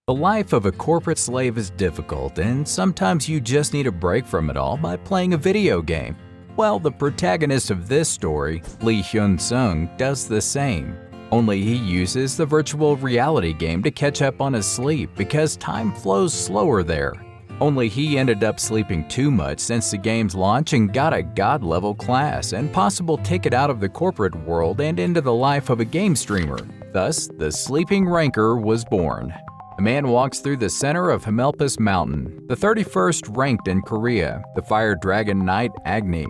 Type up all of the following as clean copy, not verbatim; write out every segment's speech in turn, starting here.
The life of a corporate slave is difficult, and sometimes you just need a break from it all by playing a video game. Well, the protagonist of this story, Hyunsung, does the same. Only he uses the virtual reality game to catch up on his sleep because time flows slower there. Only he ended up sleeping too much since the game's launch and got a god-level class and possible ticket out of the corporate world and into the life of a game streamer. Thus, the Sleeping Ranker was born. A man walks through the center of Hyunsung Mountain, the 31st ranked in Korea, the Fire Dragon Knight Agni.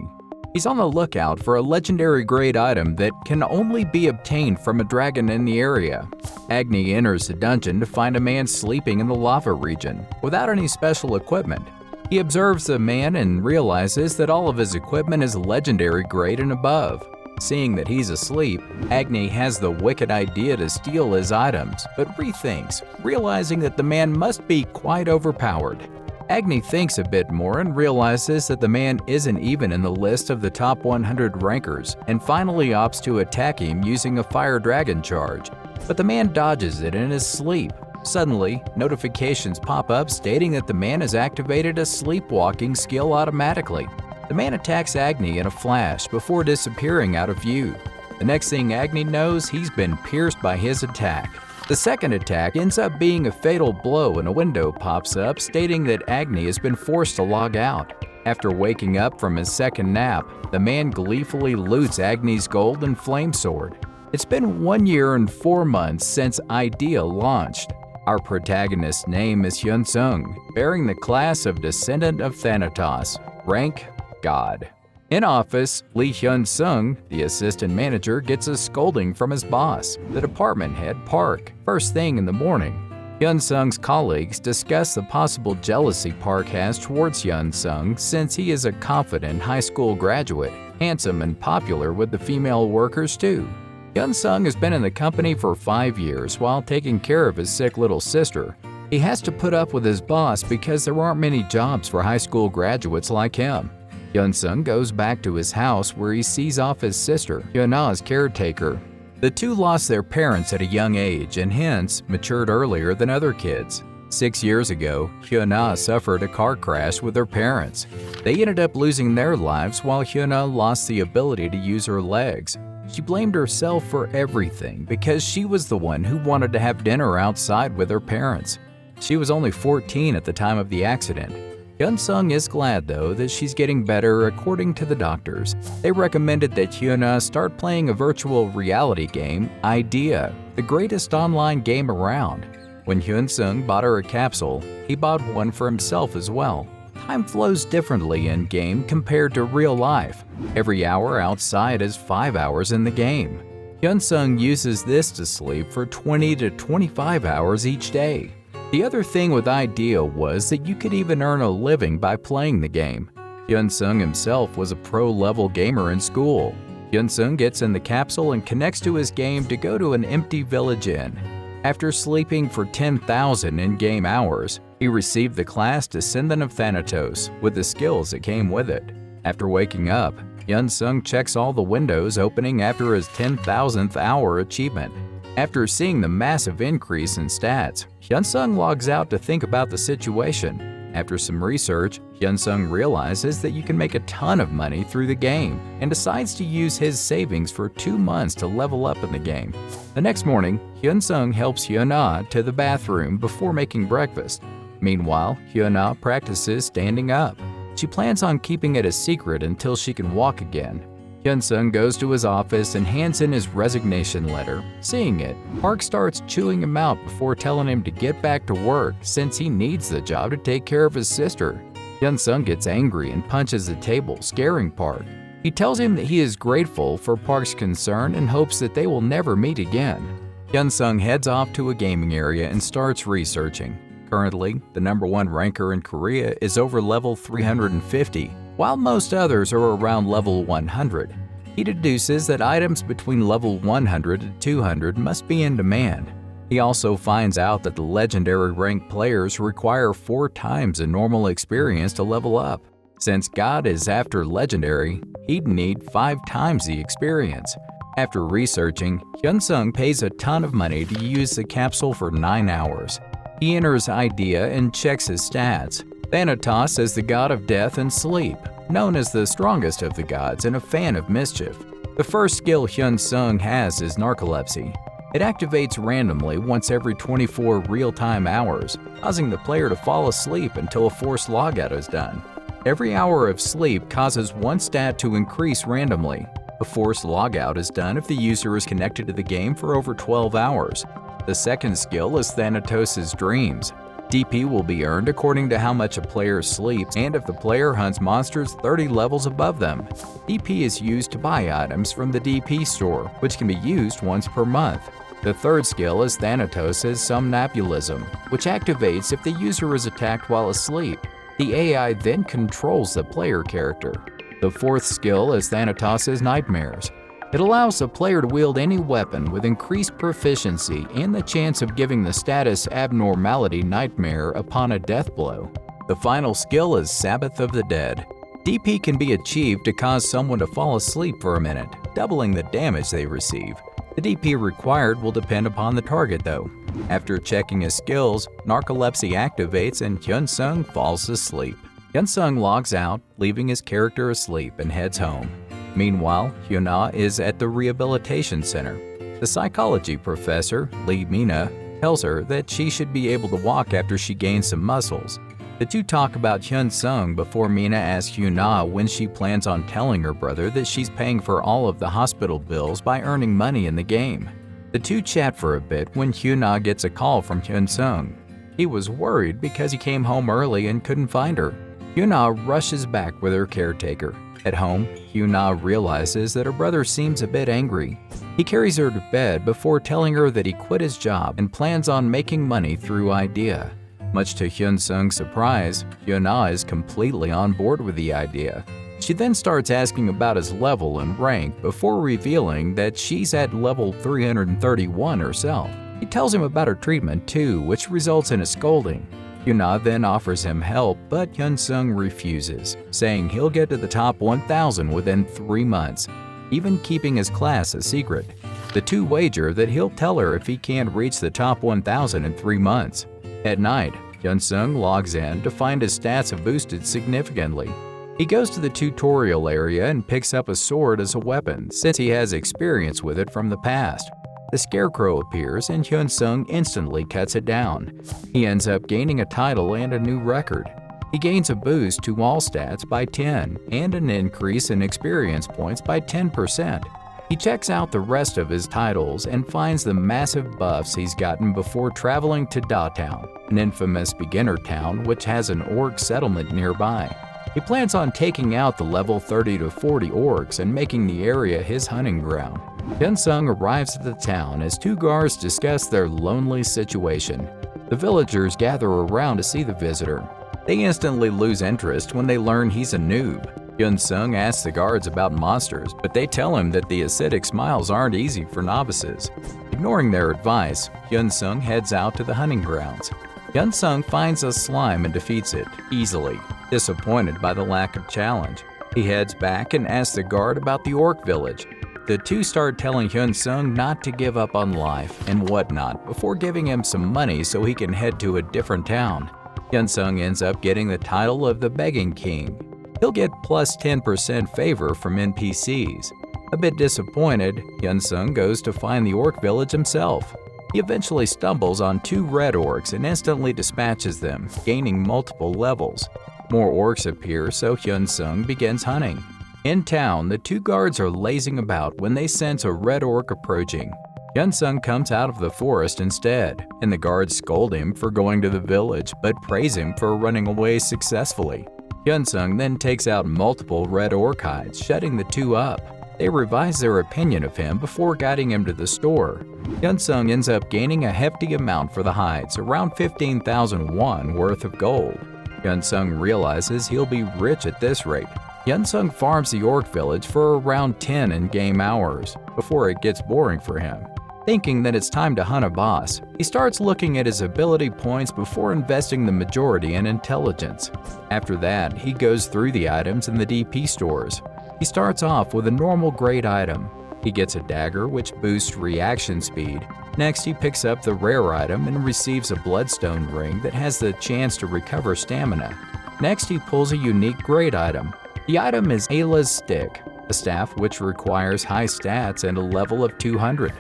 He's on the lookout for a legendary grade item that can only be obtained from a dragon in the area. Agni enters the dungeon to find a man sleeping in the lava region, without any special equipment. He observes the man and realizes that all of his equipment is legendary grade and above. Seeing that he's asleep, Agni has the wicked idea to steal his items, but rethinks, realizing that the man must be quite overpowered. Agni thinks a bit more and realizes that the man isn't even in the list of the top 100 rankers, and finally opts to attack him using a fire dragon charge. But the man dodges it in his sleep. Suddenly, notifications pop up stating that the man has activated a sleepwalking skill automatically. The man attacks Agni in a flash before disappearing out of view. The next thing Agni knows, he's been pierced by his attack. The second attack ends up being a fatal blow and a window pops up stating that Agni has been forced to log out. After waking up from his second nap, the man gleefully loots Agni's gold and flame sword. It's been 1 year and 4 months since Idea launched. Our protagonist's name is Hyunsung, bearing the class of descendant of Thananos, rank God. In office, Hyunsung, the assistant manager, gets a scolding from his boss, the department head Park, first thing in the morning. Hyunsung's colleagues discuss the possible jealousy Park has towards Hyunsung since he is a confident high school graduate, handsome and popular with the female workers too. Hyunsung has been in the company for 5 years while taking care of his sick little sister. He has to put up with his boss because there aren't many jobs for high school graduates like him. Hyunsung goes back to his house where he sees off his sister, Hyuna's caretaker. The two lost their parents at a young age and hence matured earlier than other kids. 6 years ago, Hyuna suffered a car crash with her parents. They ended up losing their lives while Hyuna lost the ability to use her legs. She blamed herself for everything because she was the one who wanted to have dinner outside with her parents. She was only 14 at the time of the accident. Hyunsung is glad though that she's getting better according to the doctors. They recommended that Hyuna start playing a virtual reality game, Idea, the greatest online game around. When Hyunsung bought her a capsule, he bought one for himself as well. Time flows differently in game compared to real life. Every hour outside is 5 hours in the game. Hyunsung uses this to sleep for 20 to 25 hours each day. The other thing with Idea was that you could even earn a living by playing the game. Hyunsung himself was a pro-level gamer in school. Hyunsung gets in the capsule and connects to his game to go to an empty village inn. After sleeping for 10,000 in-game hours, he received the class Descendant of Thananos with the skills that came with it. After waking up, Hyunsung checks all the windows opening after his 10,000th hour achievement. After seeing the massive increase in stats, Hyunsung logs out to think about the situation. After some research, Hyunsung realizes that you can make a ton of money through the game and decides to use his savings for 2 months to level up in the game. The next morning, Hyunsung helps Hyuna to the bathroom before making breakfast. Meanwhile, Hyuna practices standing up. She plans on keeping it a secret until she can walk again. Hyunsung goes to his office and hands in his resignation letter. Seeing it, Park starts chewing him out before telling him to get back to work since he needs the job to take care of his sister. Hyunsung gets angry and punches the table, scaring Park. He tells him that he is grateful for Park's concern and hopes that they will never meet again. Hyunsung heads off to a gaming area and starts researching. Currently, the #1 ranker in Korea is over level 350. While most others are around level 100. He deduces that items between level 100 and 200 must be in demand. He also finds out that the legendary ranked players require 4 times the normal experience to level up. Since God is after legendary, he'd need 5 times the experience. After researching, Hyunsung pays a ton of money to use the capsule for 9 hours. He enters idea and checks his stats. Thananos is the god of death and sleep, known as the strongest of the gods and a fan of mischief. The first skill Hyunsung has is narcolepsy. It activates randomly once every 24 real-time hours, causing the player to fall asleep until a forced logout is done. Every hour of sleep causes one stat to increase randomly. A forced logout is done if the user is connected to the game for over 12 hours. The second skill is Thanatos' Dreams. DP will be earned according to how much a player sleeps and if the player hunts monsters 30 levels above them. DP is used to buy items from the DP store, which can be used once per month. The third skill is Thanatos' Somnambulism, which activates if the user is attacked while asleep. The AI then controls the player character. The fourth skill is Thanatos' Nightmares. It allows the player to wield any weapon with increased proficiency and the chance of giving the status Abnormality Nightmare upon a death blow. The final skill is Sabbath of the Dead. DP can be achieved to cause someone to fall asleep for a minute, doubling the damage they receive. The DP required will depend upon the target though. After checking his skills, narcolepsy activates and Hyunsung falls asleep. Hyunsung logs out, leaving his character asleep and heads home. Meanwhile, Hyuna is at the rehabilitation center. The psychology professor, Lee Mina, tells her that she should be able to walk after she gains some muscles. The two talk about Hyunsung before Mina asks Hyuna when she plans on telling her brother that she's paying for all of the hospital bills by earning money in the game. The two chat for a bit when Hyuna gets a call from Hyunsung. He was worried because he came home early and couldn't find her. Hyuna rushes back with her caretaker. At home, Hyuna realizes that her brother seems a bit angry. He carries her to bed before telling her that he quit his job and plans on making money through idea. Much to Hyunsung's surprise, Hyuna is completely on board with the idea. She then starts asking about his level and rank before revealing that she's at level 331 herself. He tells him about her treatment too, which results in a scolding. Hyuna then offers him help, but Hyunsung refuses, saying he'll get to the top 1,000 within 3 months, even keeping his class a secret. The two wager that he'll tell her if he can't reach the top 1,000 in 3 months. At night, Hyunsung logs in to find his stats have boosted significantly. He goes to the tutorial area and picks up a sword as a weapon, since he has experience with it from the past. The scarecrow appears and Hyunsung instantly cuts it down. He ends up gaining a title and a new record. He gains a boost to all stats by 10 and an increase in experience points by 10%. He checks out the rest of his titles and finds the massive buffs he's gotten before traveling to Da Town, an infamous beginner town which has an orc settlement nearby. He plans on taking out the level 30 to 40 orcs and making the area his hunting ground. Hyunsung arrives at the town as two guards discuss their lonely situation. The villagers gather around to see the visitor. They instantly lose interest when they learn he's a noob. Hyunsung asks the guards about monsters, but they tell him that the acidic smiles aren't easy for novices. Ignoring their advice, Hyunsung heads out to the hunting grounds. Hyunsung finds a slime and defeats it easily. Disappointed by the lack of challenge, he heads back and asks the guard about the orc village. The two start telling Hyunsung not to give up on life and whatnot before giving him some money so he can head to a different town. Hyunsung ends up getting the title of the Begging King. He'll get plus 10% favor from NPCs. A bit disappointed, Hyunsung goes to find the orc village himself. He eventually stumbles on 2 red orcs and instantly dispatches them, gaining multiple levels. More orcs appear, so Hyunsung begins hunting. In town, the 2 guards are lazing about when they sense a red orc approaching. Hyunsung comes out of the forest instead, and the guards scold him for going to the village but praise him for running away successfully. Hyunsung then takes out multiple red orc hides, shutting the 2 up. They revise their opinion of him before guiding him to the store. Hyunsung ends up gaining a hefty amount for the hides, around 15,000 won worth of gold. Hyunsung realizes he'll be rich at this rate. Hyunsung farms the orc village for around 10 in-game hours, before it gets boring for him. Thinking that it's time to hunt a boss, he starts looking at his ability points before investing the majority in intelligence. After that, he goes through the items in the DP stores. He starts off with a normal grade item. He gets a dagger which boosts reaction speed. Next, he picks up the rare item and receives a bloodstone ring that has the chance to recover stamina. Next, he pulls a unique grade item. The item is Ayla's Stick, a staff which requires high stats and a level of 200.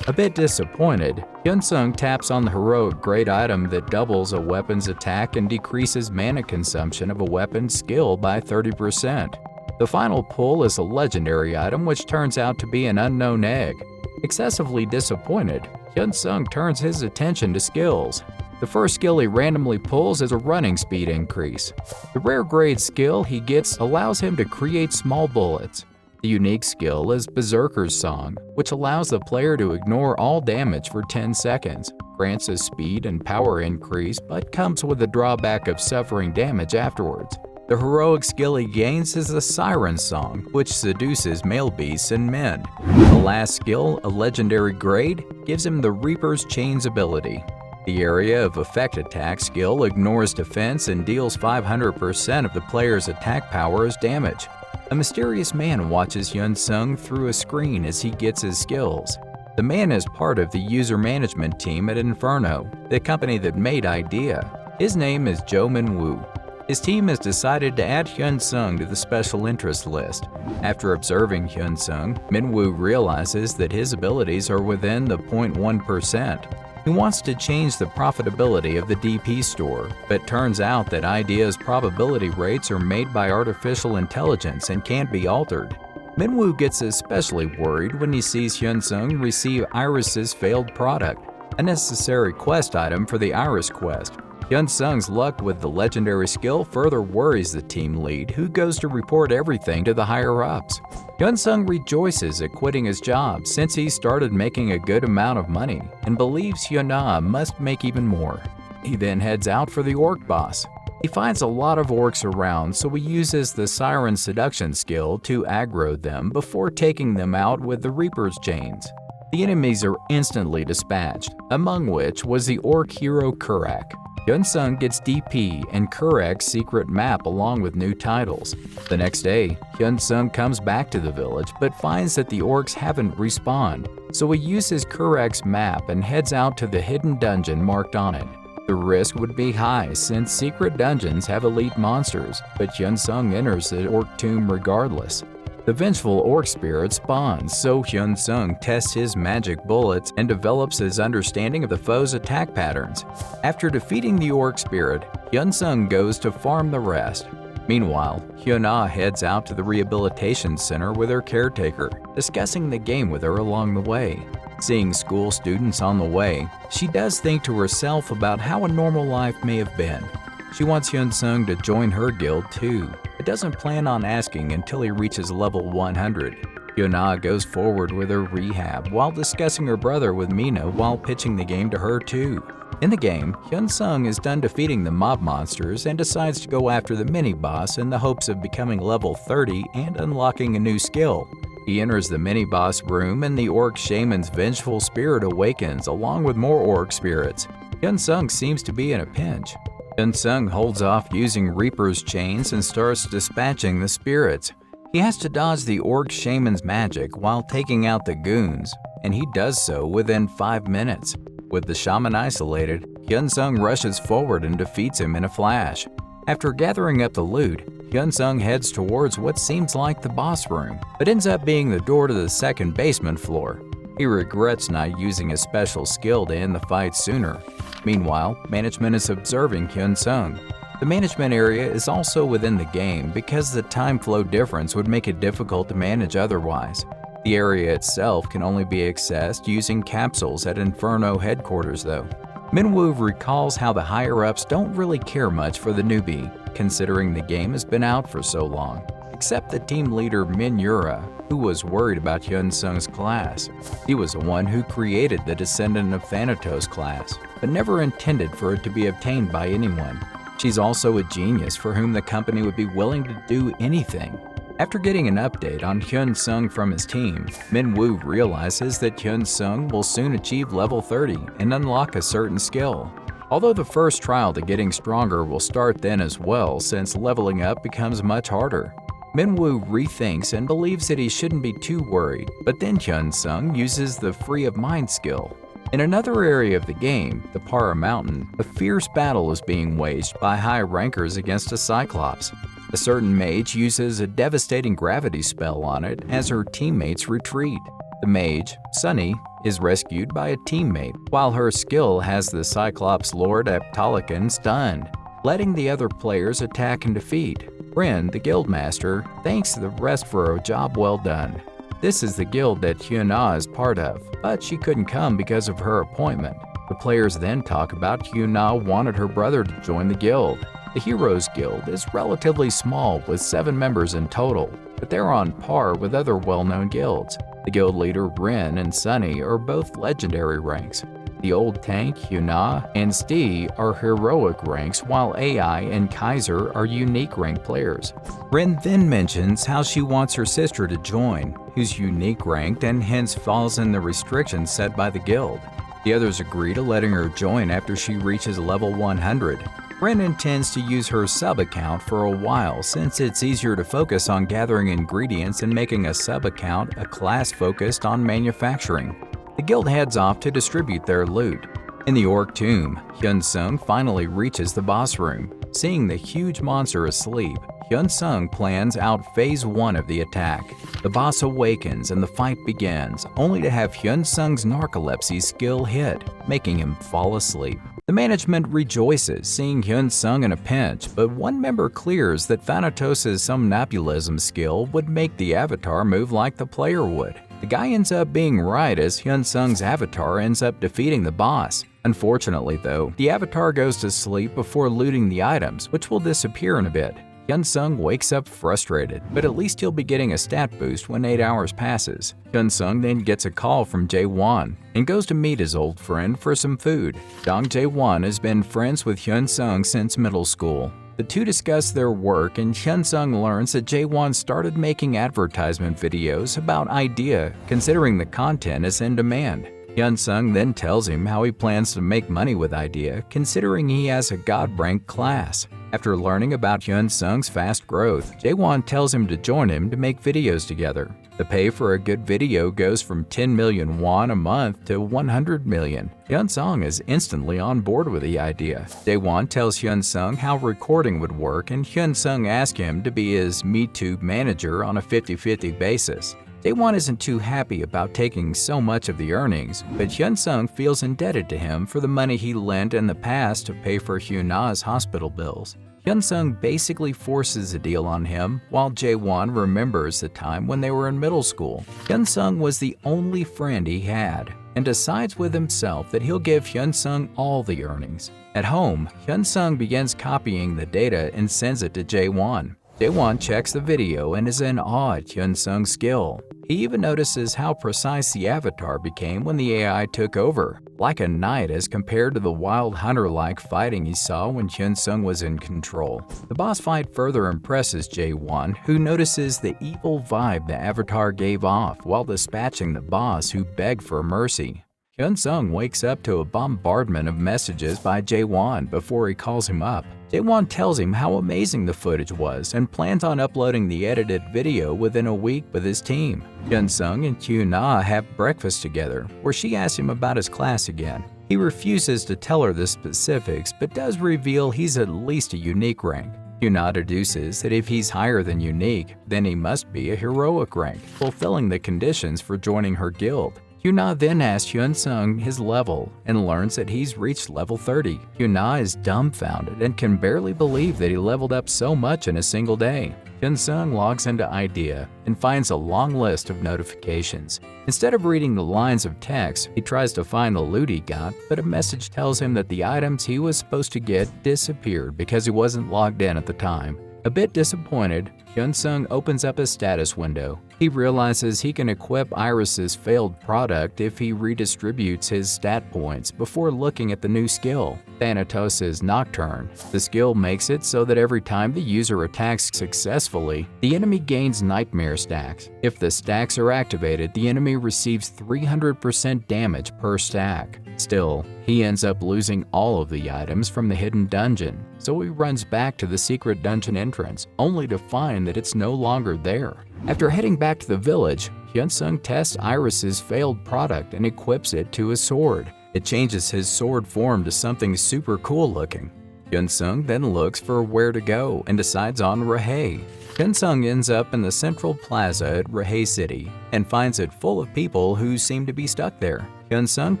A bit disappointed, Hyunsung taps on the heroic grade item that doubles a weapon's attack and decreases mana consumption of a weapon's skill by 30%. The final pull is a legendary item which turns out to be an unknown egg. Excessively disappointed, Hyunsung turns his attention to skills. The first skill he randomly pulls is a running speed increase. The rare grade skill he gets allows him to create small bullets. The unique skill is Berserker's Song, which allows the player to ignore all damage for 10 seconds, grants a speed and power increase, but comes with the drawback of suffering damage afterwards. The heroic skill he gains is the Siren's Song, which seduces male beasts and men. The last skill, a legendary grade, gives him the Reaper's Chains ability. The area of effect attack skill ignores defense and deals 500% of the player's attack power as damage. A mysterious man watches Hyunsung through a screen as he gets his skills. The man is part of the user management team at Inferno, the company that made IDEA. His name is Jo Min-woo. His team has decided to add Hyunsung to the special interest list. After observing Hyunsung, Min-woo realizes that his abilities are within the 0.1%. He wants to change the profitability of the DP store, but turns out that IDEA's probability rates are made by artificial intelligence and can't be altered. Min-woo gets especially worried when he sees Hyunsung receive Iris's failed product, a necessary quest item for the Iris quest. Hyunsung's luck with the legendary skill further worries the team lead, who goes to report everything to the higher-ups. Hyunsung rejoices at quitting his job since he started making a good amount of money and believes Hyuna must make even more. He then heads out for the orc boss. He finds a lot of orcs around, so he uses the Siren Seduction skill to aggro them before taking them out with the Reaper's Chains. The enemies are instantly dispatched, among which was the orc hero Kurak. Hyunsung gets DP and Kurak's secret map along with new titles. The next day, Hyunsung comes back to the village but finds that the orcs haven't respawned, so he uses Kurak's map and heads out to the hidden dungeon marked on it. The risk would be high since secret dungeons have elite monsters, but Hyunsung enters the orc tomb regardless. The vengeful orc spirit spawns, so Hyunsung tests his magic bullets and develops his understanding of the foe's attack patterns. After defeating the orc spirit, Hyunsung goes to farm the rest. Meanwhile, Hyuna heads out to the rehabilitation center with her caretaker, discussing the game with her along the way. Seeing school students on the way, she does think to herself about how a normal life may have been. She wants Hyunsung to join her guild too, but doesn't plan on asking until he reaches level 100. Hyuna goes forward with her rehab while discussing her brother with Mina while pitching the game to her too. In the game, Hyunsung is done defeating the mob monsters and decides to go after the mini-boss in the hopes of becoming level 30 and unlocking a new skill. He enters the mini-boss room and the orc shaman's vengeful spirit awakens along with more orc spirits. Hyunsung seems to be in a pinch. Hyunsung holds off using Reaper's Chains and starts dispatching the spirits. He has to dodge the orc shaman's magic while taking out the goons, and he does so within 5 minutes. With the shaman isolated, Hyunsung rushes forward and defeats him in a flash. After gathering up the loot, Hyunsung heads towards what seems like the boss room, but ends up being the door to the second basement floor. He regrets not using a special skill to end the fight sooner. Meanwhile, management is observing Hyunsung. The management area is also within the game because the time flow difference would make it difficult to manage otherwise. The area itself can only be accessed using capsules at Inferno headquarters though. Min-woo recalls how the higher-ups don't really care much for the newbie, considering the game has been out for so long, except the team leader Min-yura, who was worried about Hyunsung's class. He was the one who created the Descendant of Thananos class, but never intended for it to be obtained by anyone. She's also a genius for whom the company would be willing to do anything. After getting an update on Hyunsung from his team, Min-woo realizes that Hyunsung will soon achieve level 30 and unlock a certain skill. Although the first trial to getting stronger will start then as well since leveling up becomes much harder. Min-woo rethinks and believes that he shouldn't be too worried, but then Hyunsung uses the Free of Mind skill. In another area of the game, the Para Mountain, a fierce battle is being waged by high rankers against a Cyclops. A certain mage uses a devastating gravity spell on it as her teammates retreat. The mage, Sunny, is rescued by a teammate, while her skill has the Cyclops Lord Aptolican stunned, letting the other players attack and defeat. Rin, the guildmaster, thanks the rest for a job well done. This is the guild that Hyuna is part of, but she couldn't come because of her appointment. The players then talk about Hyuna wanted her brother to join the guild. The Heroes Guild is relatively small with 7 members in total, but they're on par with other well-known guilds. The guild leader Rin and Sunny are both legendary ranks. The old tank, Hyuna, and Stee are heroic ranks, while AI and Kaiser are unique rank players. Rin then mentions how she wants her sister to join, who's unique ranked and hence falls in the restrictions set by the guild. The others agree to letting her join after she reaches level 100. Rin intends to use her sub-account for a while since it's easier to focus on gathering ingredients and making a sub-account a class focused on manufacturing. The guild heads off to distribute their loot. In the Orc Tomb, Hyunsung finally reaches the boss room. Seeing the huge monster asleep, Hyunsung plans out phase 1 of the attack. The boss awakens and the fight begins, only to have Hyunsung's narcolepsy skill hit, making him fall asleep. The management rejoices seeing Hyunsung in a pinch, but one member clears that Thanatos' somnambulism skill would make the avatar move like the player would. The guy ends up being right as Hyunsung's avatar ends up defeating the boss. Unfortunately though, the avatar goes to sleep before looting the items, which will disappear in a bit. Hyunsung wakes up frustrated, but at least he'll be getting a stat boost when 8 hours passes. Hyunsung then gets a call from Jae-won and goes to meet his old friend for some food. Dong Jae-won has been friends with Hyunsung since middle school. The two discuss their work and Hyunsung learns that Jae-won started making advertisement videos about IDEA, considering the content is in demand. Hyunsung then tells him how he plans to make money with IDEA, considering he has a god-rank class. After learning about Hyunsung's fast growth, Jae-won tells him to join him to make videos together. The pay for a good video goes from 10 million won a month to 100 million. Hyunsung is instantly on board with the idea. Jae-won tells Hyunsung how recording would work and Hyunsung asks him to be his MeTube manager on a 50-50 basis. Jae-won isn't too happy about taking so much of the earnings, but Hyunsung feels indebted to him for the money he lent in the past to pay for Hyuna's hospital bills. Hyunsung basically forces a deal on him, while Jae-won remembers the time when they were in middle school. Hyunsung was the only friend he had, and decides with himself that he'll give Hyunsung all the earnings. At home, Hyunsung begins copying the data and sends it to Jae-won. Jae-won checks the video and is in awe at Hyunsung's skill. He even notices how precise the avatar became when the AI took over, like a knight as compared to the wild hunter-like fighting he saw when Hyunsung was in control. The boss fight further impresses Jae-won, who notices the evil vibe the avatar gave off while dispatching the boss who begged for mercy. Hyunsung wakes up to a bombardment of messages by Jae-won before he calls him up. Jae-won tells him how amazing the footage was and plans on uploading the edited video within a week with his team. Hyunsung and Hyuna have breakfast together, where she asks him about his class again. He refuses to tell her the specifics, but does reveal he's at least a unique rank. Hyuna deduces that if he's higher than unique, then he must be a heroic rank, fulfilling the conditions for joining her guild. Hyuna then asks Hyunsung his level and learns that he's reached level 30. Hyuna is dumbfounded and can barely believe that he leveled up so much in a single day. Hyunsung logs into IDEA and finds a long list of notifications. Instead of reading the lines of text, he tries to find the loot he got, but a message tells him that the items he was supposed to get disappeared because he wasn't logged in at the time. A bit disappointed, Hyunsung opens up his status window. He realizes he can equip Iris's failed product if he redistributes his stat points before looking at the new skill, Thanatos' Nocturne. The skill makes it so that every time the user attacks successfully, the enemy gains nightmare stacks. If the stacks are activated, the enemy receives 300% damage per stack. Still, he ends up losing all of the items from the hidden dungeon, so he runs back to the secret dungeon entrance, only to find that it's no longer there. After heading back to the village, Hyunsung tests Iris's failed product and equips it to his sword. It changes his sword form to something super cool looking. Hyunsung then looks for where to go and decides on Rahei. Hyunsung ends up in the central plaza at Rahei City and finds it full of people who seem to be stuck there. Hyunsung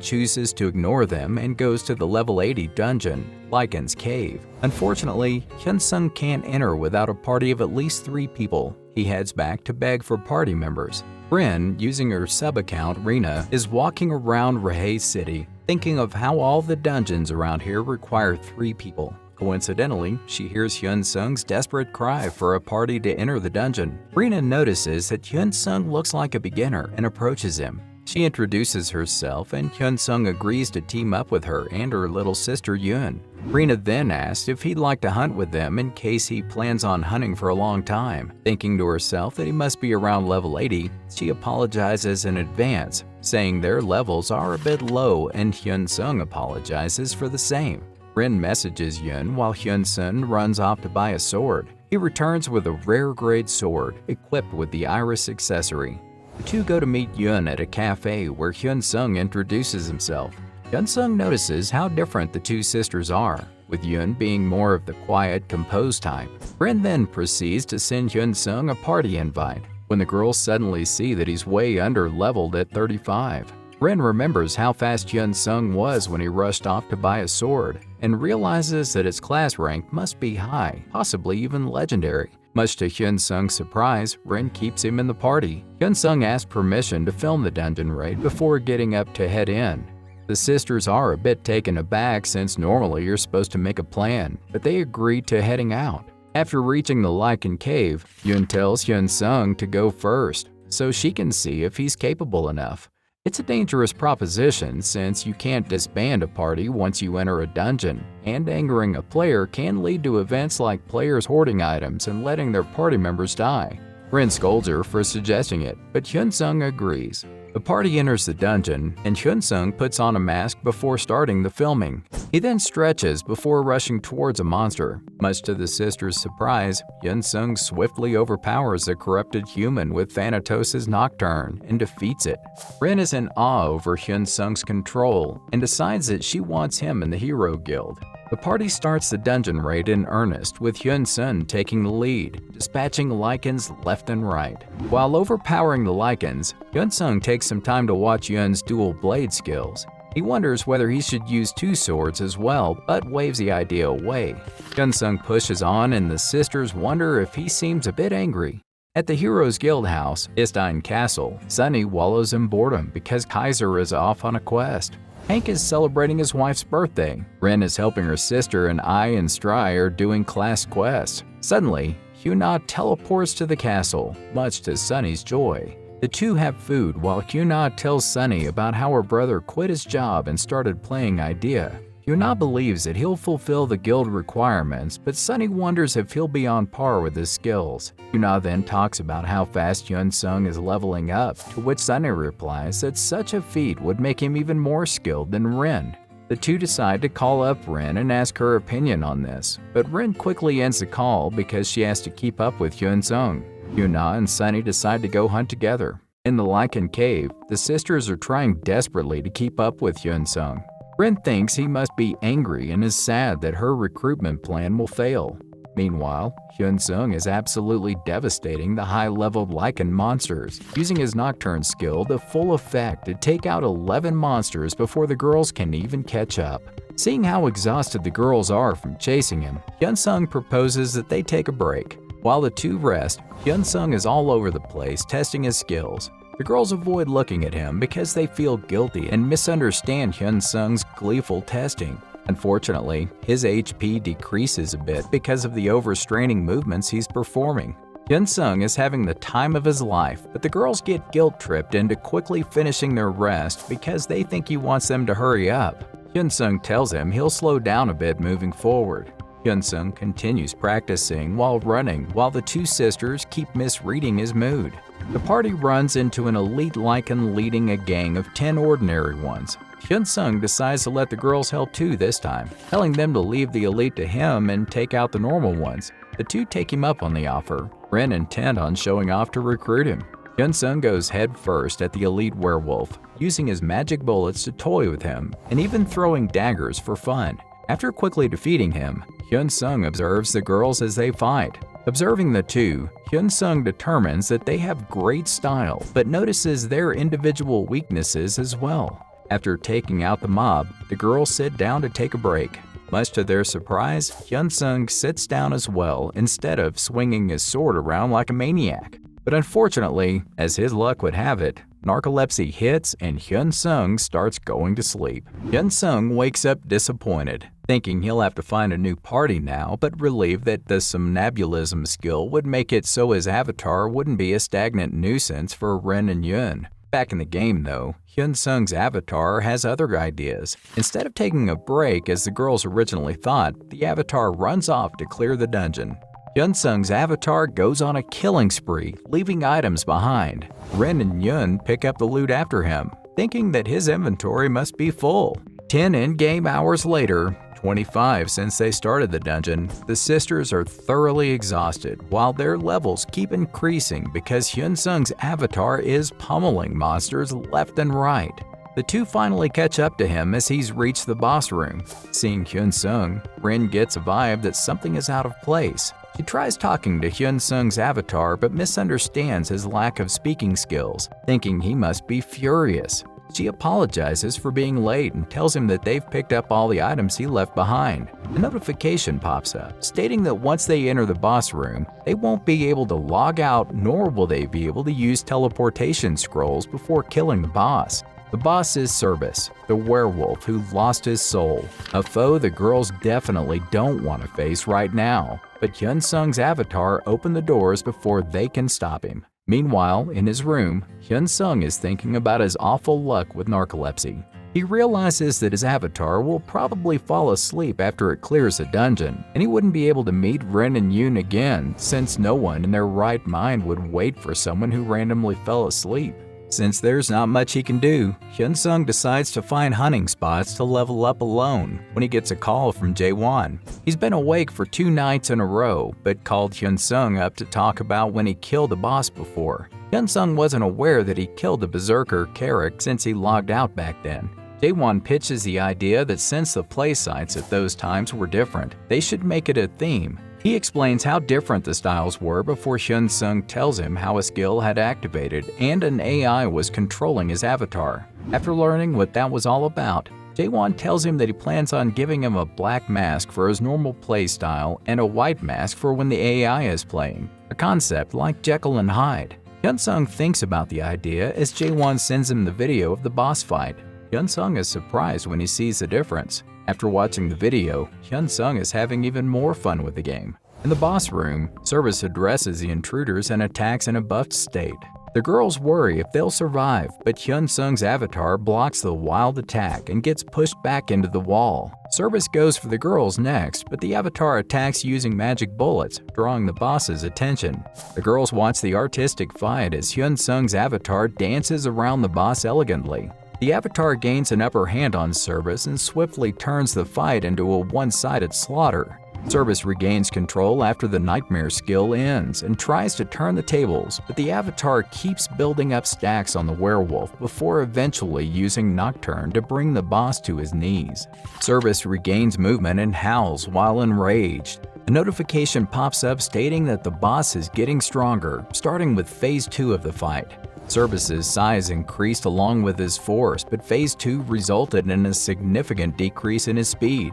chooses to ignore them and goes to the level 80 dungeon, Lycan's Cave. Unfortunately, Hyunsung can't enter without a party of at least 3 people. He heads back to beg for party members. Rin, using her sub-account Rina, is walking around Rahei City, thinking of how all the dungeons around here require 3 people. Coincidentally, she hears Hyunsung's desperate cry for a party to enter the dungeon. Rina notices that Hyunsung looks like a beginner and approaches him. She introduces herself and Hyunsung agrees to team up with her and her little sister Yun. Rina then asks if he'd like to hunt with them in case he plans on hunting for a long time. Thinking to herself that he must be around level 80, she apologizes in advance, saying their levels are a bit low, and Hyunsung apologizes for the same. Rin messages Yun while Hyunsung runs off to buy a sword. He returns with a rare grade sword equipped with the iris accessory. The two go to meet Yun at a cafe where Hyunsung introduces himself. Hyunsung notices how different the two sisters are, with Yun being more of the quiet, composed type. Rin then proceeds to send Hyunsung a party invite, when the girls suddenly see that he's way under-leveled at 35. Rin remembers how fast Hyunsung was when he rushed off to buy a sword, and realizes that its class rank must be high, possibly even legendary. Much to Hyunsung's surprise, Rin keeps him in the party. Hyunsung asks permission to film the dungeon raid before getting up to head in. The sisters are a bit taken aback since normally you're supposed to make a plan, but they agree to heading out. After reaching the Lycan Cave, Yun tells Hyunsung to go first, so she can see if he's capable enough. It's a dangerous proposition since you can't disband a party once you enter a dungeon, and angering a player can lead to events like players hoarding items and letting their party members die. Rin scolds her for suggesting it, but Hyunsung agrees. The party enters the dungeon, and Hyunsung puts on a mask before starting the filming. He then stretches before rushing towards a monster. Much to the sisters' surprise, Hyunsung swiftly overpowers a corrupted human with Thanatos' Nocturne and defeats it. Rin is in awe over Hyunsung's control and decides that she wants him in the Hero Guild. The party starts the dungeon raid in earnest, with Hyunsung taking the lead, dispatching Lycans left and right. While overpowering the Lycans, Hyunsung takes some time to watch Yun's dual blade skills. He wonders whether he should use 2 swords as well, but waves the idea away. Hyunsung pushes on, and the sisters wonder if he seems a bit angry. At the Heroes Guild house, Istein Castle, Sunny wallows in boredom because Kaiser is off on a quest. Hank is celebrating his wife's birthday. Ren is helping her sister, and Ai and Stry are doing class quests. Suddenly, Hyuna teleports to the castle, much to Sunny's joy. The two have food while Hyuna tells Sunny about how her brother quit his job and started playing Idea. Hyuna believes that he'll fulfill the guild requirements, but Sunny wonders if he'll be on par with his skills. Hyuna then talks about how fast Hyunsung is leveling up, to which Sunny replies that such a feat would make him even more skilled than Rin. The two decide to call up Rin and ask her opinion on this, but Rin quickly ends the call because she has to keep up with Hyunsung. Hyuna and Sunny decide to go hunt together. In the Lycan Cave, the sisters are trying desperately to keep up with Hyunsung. Rin thinks he must be angry and is sad that her recruitment plan will fail. Meanwhile, Hyunsung is absolutely devastating the high-leveled Lycan monsters, using his Nocturne skill to full effect to take out 11 monsters before the girls can even catch up. Seeing how exhausted the girls are from chasing him, Hyunsung proposes that they take a break. While the two rest, Hyunsung is all over the place testing his skills. The girls avoid looking at him because they feel guilty and misunderstand Hyunsung's gleeful testing. Unfortunately, his HP decreases a bit because of the overstraining movements he's performing. Hyunsung is having the time of his life, but the girls get guilt-tripped into quickly finishing their rest because they think he wants them to hurry up. Hyunsung tells him he'll slow down a bit moving forward. Hyunsung continues practicing while running, while the two sisters keep misreading his mood. The party runs into an elite Lycan leading a gang of 10 ordinary ones. Hyunsung decides to let the girls help too this time, telling them to leave the elite to him and take out the normal ones. The two take him up on the offer, Ren intent on showing off to recruit him. Hyunsung goes head first at the elite werewolf, using his magic bullets to toy with him and even throwing daggers for fun. After quickly defeating him, Hyunsung observes the girls as they fight. Observing the two, Hyunsung determines that they have great style but notices their individual weaknesses as well. After taking out the mob, the girls sit down to take a break. Much to their surprise, Hyunsung sits down as well instead of swinging his sword around like a maniac. But unfortunately, as his luck would have it, narcolepsy hits and Hyunsung starts going to sleep. Hyunsung wakes up disappointed, thinking he'll have to find a new party now, but relieved that the somnambulism skill would make it so his avatar wouldn't be a stagnant nuisance for Ren and Yun. Back in the game though, Hyunsung's avatar has other ideas. Instead of taking a break as the girls originally thought, the avatar runs off to clear the dungeon. Hyunsung's avatar goes on a killing spree, leaving items behind. Ren and Yun pick up the loot after him, thinking that his inventory must be full. 10 in-game hours later, 25 since they started the dungeon, the sisters are thoroughly exhausted while their levels keep increasing because Hyunsung's avatar is pummeling monsters left and right. The two finally catch up to him as he's reached the boss room. Seeing Hyunsung, Ren gets a vibe that something is out of place. She tries talking to Hyunsung's avatar but misunderstands his lack of speaking skills, thinking he must be furious. She apologizes for being late and tells him that they've picked up all the items he left behind. A notification pops up, stating that once they enter the boss room, they won't be able to log out nor will they be able to use teleportation scrolls before killing the boss. The boss is Cerberus, the werewolf who lost his soul, a foe the girls definitely don't want to face right now. But Hyunsung's avatar opened the doors before they can stop him. Meanwhile, in his room, Hyunsung is thinking about his awful luck with narcolepsy. He realizes that his avatar will probably fall asleep after it clears a dungeon, and he wouldn't be able to meet Ren and Yun again since no one in their right mind would wait for someone who randomly fell asleep. Since there's not much he can do, Hyunsung decides to find hunting spots to level up alone when he gets a call from Jae-won. He's been awake for 2 nights in a row, but called Hyunsung up to talk about when he killed a boss before. Hyunsung wasn't aware that he killed the berserker Carrick since he logged out back then. Jae-won pitches the idea that since the play sites at those times were different, they should make it a theme. He explains how different the styles were before Hyunsung tells him how a skill had activated and an AI was controlling his avatar. After learning what that was all about, Jae-won tells him that he plans on giving him a black mask for his normal play style and a white mask for when the AI is playing, a concept like Jekyll and Hyde. Hyunsung thinks about the idea as Jae-won sends him the video of the boss fight. Hyunsung is surprised when he sees the difference. After watching the video, Hyunsung is having even more fun with the game. In the boss room, Cerberus addresses the intruders and attacks in a buffed state. The girls worry if they'll survive, but Hyunsung's avatar blocks the wild attack and gets pushed back into the wall. Cerberus goes for the girls next, but the avatar attacks using magic bullets, drawing the boss's attention. The girls watch the artistic fight as Hyunsung's avatar dances around the boss elegantly. The avatar gains an upper hand on Cerberus and swiftly turns the fight into a one-sided slaughter. Cerberus regains control after the nightmare skill ends and tries to turn the tables, but the avatar keeps building up stacks on the werewolf before eventually using Nocturne to bring the boss to his knees. Cerberus regains movement and howls while enraged. A notification pops up stating that the boss is getting stronger, starting with Phase 2 of the fight. Cerberus's size increased along with his force, but Phase 2 resulted in a significant decrease in his speed.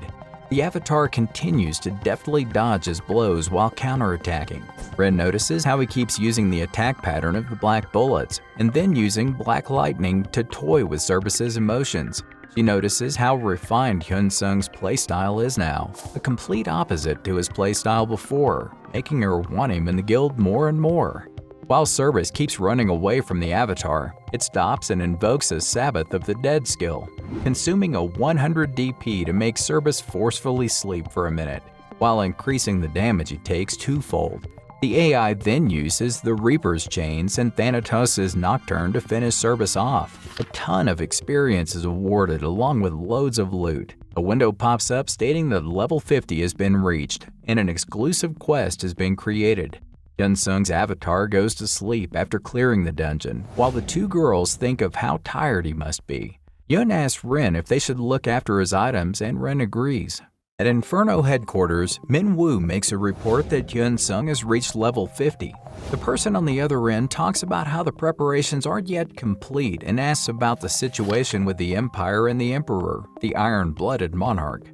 The avatar continues to deftly dodge his blows while counterattacking. Ren notices how he keeps using the attack pattern of the black bullets, and then using black lightning to toy with Cerberus's emotions. She notices how refined Hyunsung's playstyle is now, a complete opposite to his playstyle before, making her want him in the guild more and more. While Cerberus keeps running away from the avatar, it stops and invokes a Sabbath of the Dead skill, consuming a 100 DP to make Cerberus forcefully sleep for a minute, while increasing the damage he takes twofold. The AI then uses the Reaper's Chains and Thananos' Nocturne to finish Cerberus off. A ton of experience is awarded along with loads of loot. A window pops up stating that level 50 has been reached, and an exclusive quest has been created. Hyunsung's avatar goes to sleep after clearing the dungeon, while the two girls think of how tired he must be. Hyun asks Rin if they should look after his items, and Rin agrees. At Inferno headquarters, Min-woo makes a report that Hyunsung has reached level 50. The person on the other end talks about how the preparations aren't yet complete and asks about the situation with the Empire and the Emperor, the iron-blooded monarch.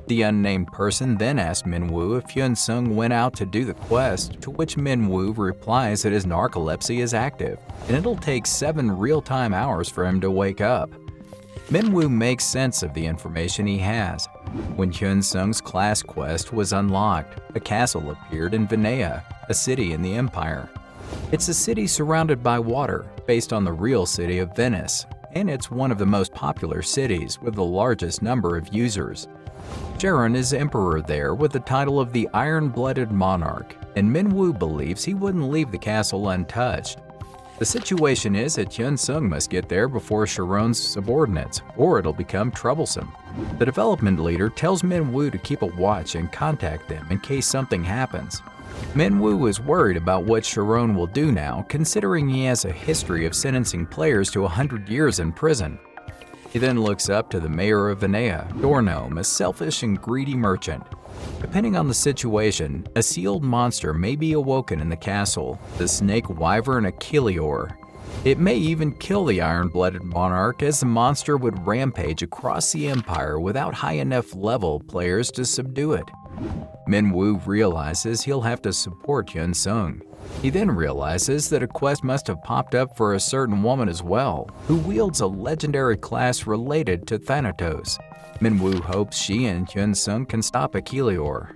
The unnamed person then asks Min-woo if Hyunsung went out to do the quest, to which Min-woo replies that his narcolepsy is active, and it'll take 7 real-time hours for him to wake up. Min-woo makes sense of the information he has. When Hyunsung's class quest was unlocked, a castle appeared in Vinea, a city in the Empire. It's a city surrounded by water, based on the real city of Venice, and it's one of the most popular cities with the largest number of users. Sharon is emperor there with the title of the Iron-Blooded Monarch, and Min-woo believes he wouldn't leave the castle untouched. The situation is that Hyunsung must get there before Sharon's subordinates, or it'll become troublesome. The development leader tells Min-woo to keep a watch and contact them in case something happens. Min-woo is worried about what Sharon will do now, considering he has a history of sentencing players to 100 years in prison. He then looks up to the mayor of Vinea, Dornome, a selfish and greedy merchant. Depending on the situation, a sealed monster may be awoken in the castle, the snake wyvern Achilleor. It may even kill the iron-blooded monarch, as the monster would rampage across the empire without high enough level players to subdue it. Min-woo realizes he'll have to support Hyunsung. He then realizes that a quest must have popped up for a certain woman as well, who wields a legendary class related to Thananos. Min-woo hopes she and Hyunsung can stop Achilleor.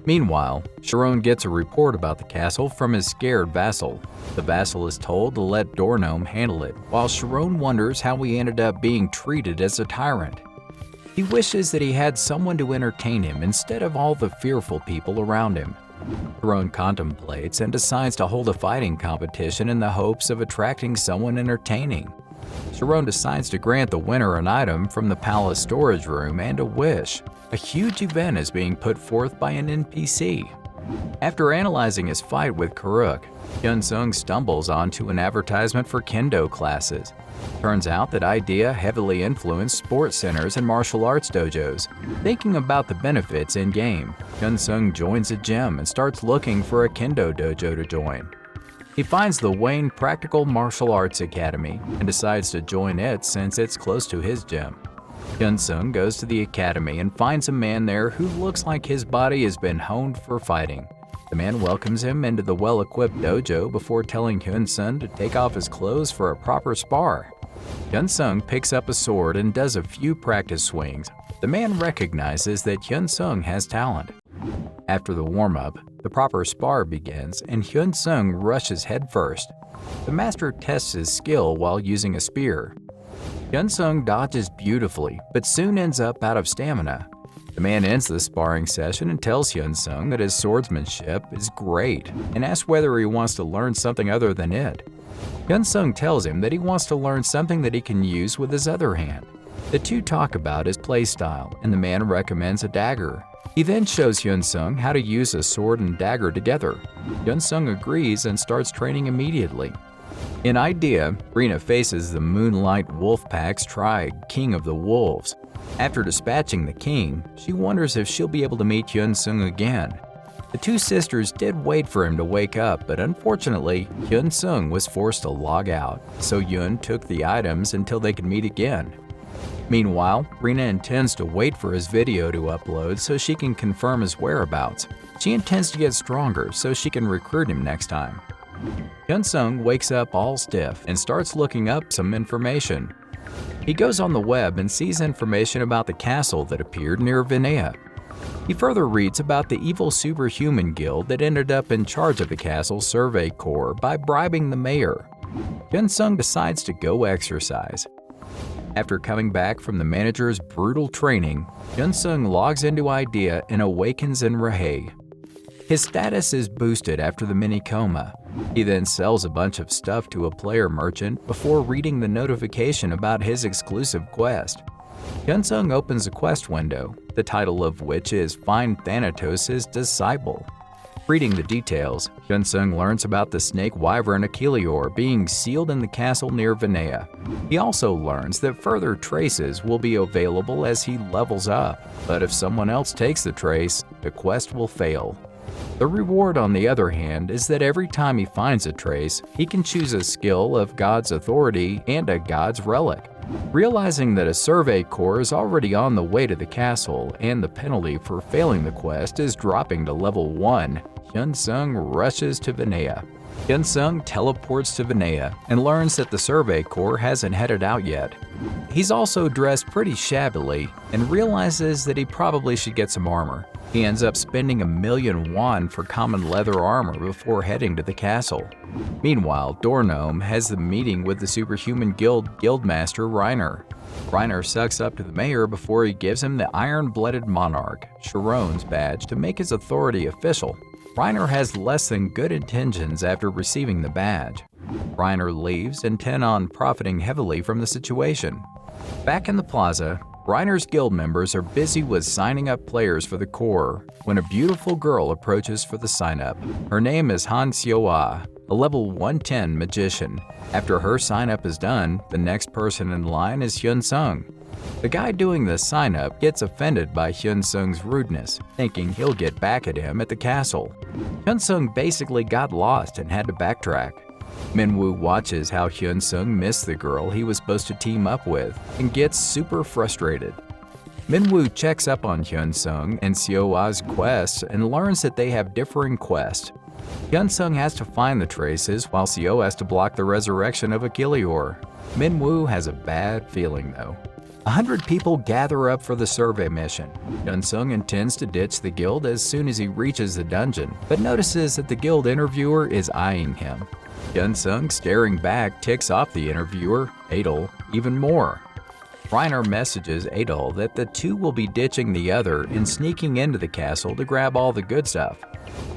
Meanwhile, Sharon gets a report about the castle from his scared vassal. The vassal is told to let Dornome handle it, while Sharon wonders how he ended up being treated as a tyrant. He wishes that he had someone to entertain him instead of all the fearful people around him. Sharon contemplates and decides to hold a fighting competition in the hopes of attracting someone entertaining. Sharon decides to grant the winner an item from the palace storage room and a wish. A huge event is being put forth by an NPC. After analyzing his fight with Karuk, Hyunsung stumbles onto an advertisement for kendo classes. Turns out that idea heavily influenced sports centers and martial arts dojos. Thinking about the benefits in-game, Hyunsung joins a gym and starts looking for a kendo dojo to join. He finds the Wayne Practical Martial Arts Academy and decides to join it since it's close to his gym. Hyunsung goes to the academy and finds a man there who looks like his body has been honed for fighting. The man welcomes him into the well-equipped dojo before telling Hyunsung to take off his clothes for a proper spar. Hyunsung picks up a sword and does a few practice swings. The man recognizes that Hyunsung has talent. After the warm-up, the proper spar begins and Hyunsung rushes headfirst. The master tests his skill while using a spear. Hyunsung dodges beautifully, but soon ends up out of stamina. The man ends the sparring session and tells Hyunsung that his swordsmanship is great and asks whether he wants to learn something other than it. Hyunsung tells him that he wants to learn something that he can use with his other hand. The two talk about his playstyle, and the man recommends a dagger. He then shows Hyunsung how to use a sword and dagger together. Hyunsung agrees and starts training immediately. In idea, Rina faces the Moonlight Wolfpack's Trigue, King of the Wolves. After dispatching the king, she wonders if she'll be able to meet Hyunsung again. The two sisters did wait for him to wake up, but unfortunately, Hyunsung was forced to log out, so Hyun took the items until they could meet again. Meanwhile, Rina intends to wait for his video to upload so she can confirm his whereabouts. She intends to get stronger so she can recruit him next time. Hyunsung wakes up all stiff and starts looking up some information. He goes on the web and sees information about the castle that appeared near Vinea. He further reads about the evil superhuman guild that ended up in charge of the castle survey corps by bribing the mayor. Hyunsung decides to go exercise. After coming back from the manager's brutal training, Hyunsung logs into Idea and awakens in Rahei. His status is boosted after the mini coma. He then sells a bunch of stuff to a player merchant before reading the notification about his exclusive quest. Hyunsung opens a quest window, the title of which is Find Thanatos' Disciple. Reading the details, Hyunsung learns about the snake wyvern Achilleor being sealed in the castle near Vinaya. He also learns that further traces will be available as he levels up, but if someone else takes the trace, the quest will fail. The reward, on the other hand, is that every time he finds a trace, he can choose a skill of God's authority and a God's relic. Realizing that a survey corps is already on the way to the castle and the penalty for failing the quest is dropping to level 1, Hyunsung rushes to Vinaya. Hyunsung teleports to Vinaya and learns that the survey corps hasn't headed out yet. He's also dressed pretty shabbily and realizes that he probably should get some armor. He ends up spending 1,000,000 won for common leather armor before heading to the castle. Meanwhile, Dornome has the meeting with the Superhuman Guild Guildmaster Reiner. Reiner sucks up to the mayor before he gives him the Iron-Blooded Monarch, Sharon's badge, to make his authority official. Reiner has less than good intentions after receiving the badge. Reiner leaves, intent on profiting heavily from the situation. Back in the plaza, Reiner's guild members are busy with signing up players for the Corps when a beautiful girl approaches for the sign-up. Her name is Han Seoa, a level 110 magician. After her sign-up is done, the next person in line is Hyunsung. The guy doing the sign-up gets offended by Hyunsung's rudeness, thinking he'll get back at him at the castle. Hyunsung basically got lost and had to backtrack. Minwoo watches how Hyunsung missed the girl he was supposed to team up with and gets super frustrated. Minwoo checks up on Hyunsung and Seoa's quests and learns that they have differing quests. Hyunsung has to find the traces while Seo has to block the resurrection of Achilleor. Minwoo has a bad feeling though. 100 people gather up for the survey mission. Hyunsung intends to ditch the guild as soon as he reaches the dungeon, but notices that the guild interviewer is eyeing him. Hyunsung, staring back, ticks off the interviewer, Adol, even more. Reiner messages Adol that the two will be ditching the other and sneaking into the castle to grab all the good stuff.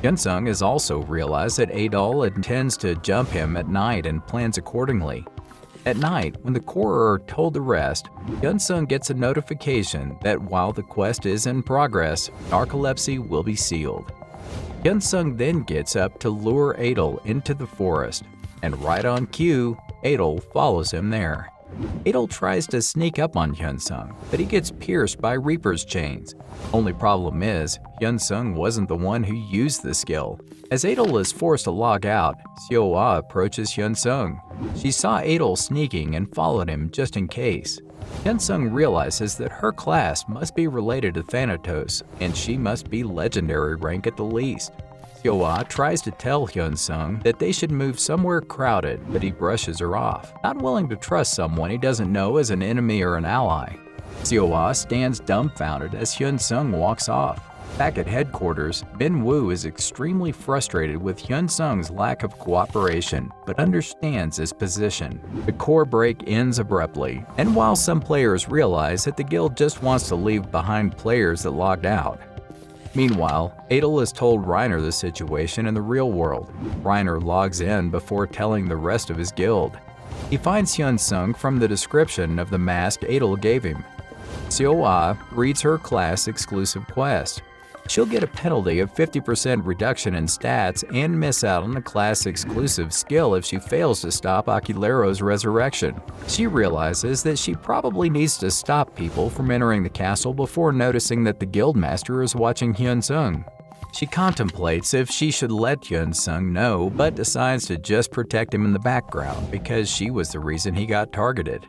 Hyunsung has also realized that Adol intends to jump him at night and plans accordingly. At night, when the Corps are told to rest, Hyunsung gets a notification that while the quest is in progress, narcolepsy will be sealed. Hyunsung then gets up to lure Adol into the forest, and right on cue, Adol follows him there. Adol tries to sneak up on Hyunsung, but he gets pierced by Reaper's chains. Only problem is, Hyunsung wasn't the one who used the skill. As Adol is forced to log out, Seoa approaches Hyunsung. She saw Adol sneaking and followed him just in case. Hyunsung realizes that her class must be related to Thananos, and she must be legendary rank at the least. Seoa tries to tell Hyunsung that they should move somewhere crowded, but he brushes her off, not willing to trust someone he doesn't know as an enemy or an ally. Seoa stands dumbfounded as Hyunsung walks off. Back at headquarters, Minwoo is extremely frustrated with Hyunsung's lack of cooperation, but understands his position. The core break ends abruptly, and while some players realize that the guild just wants to leave behind players that logged out. Meanwhile, Adol has told Reiner the situation in the real world. Reiner logs in before telling the rest of his guild. He finds Hyunsung from the description of the mask Adol gave him. Seoa reads her class exclusive quest. She'll get a penalty of 50% reduction in stats and miss out on the class-exclusive skill if she fails to stop Achillero's resurrection. She realizes that she probably needs to stop people from entering the castle before noticing that the guildmaster is watching Hyunsung. She contemplates if she should let Hyunsung know, but decides to just protect him in the background because she was the reason he got targeted.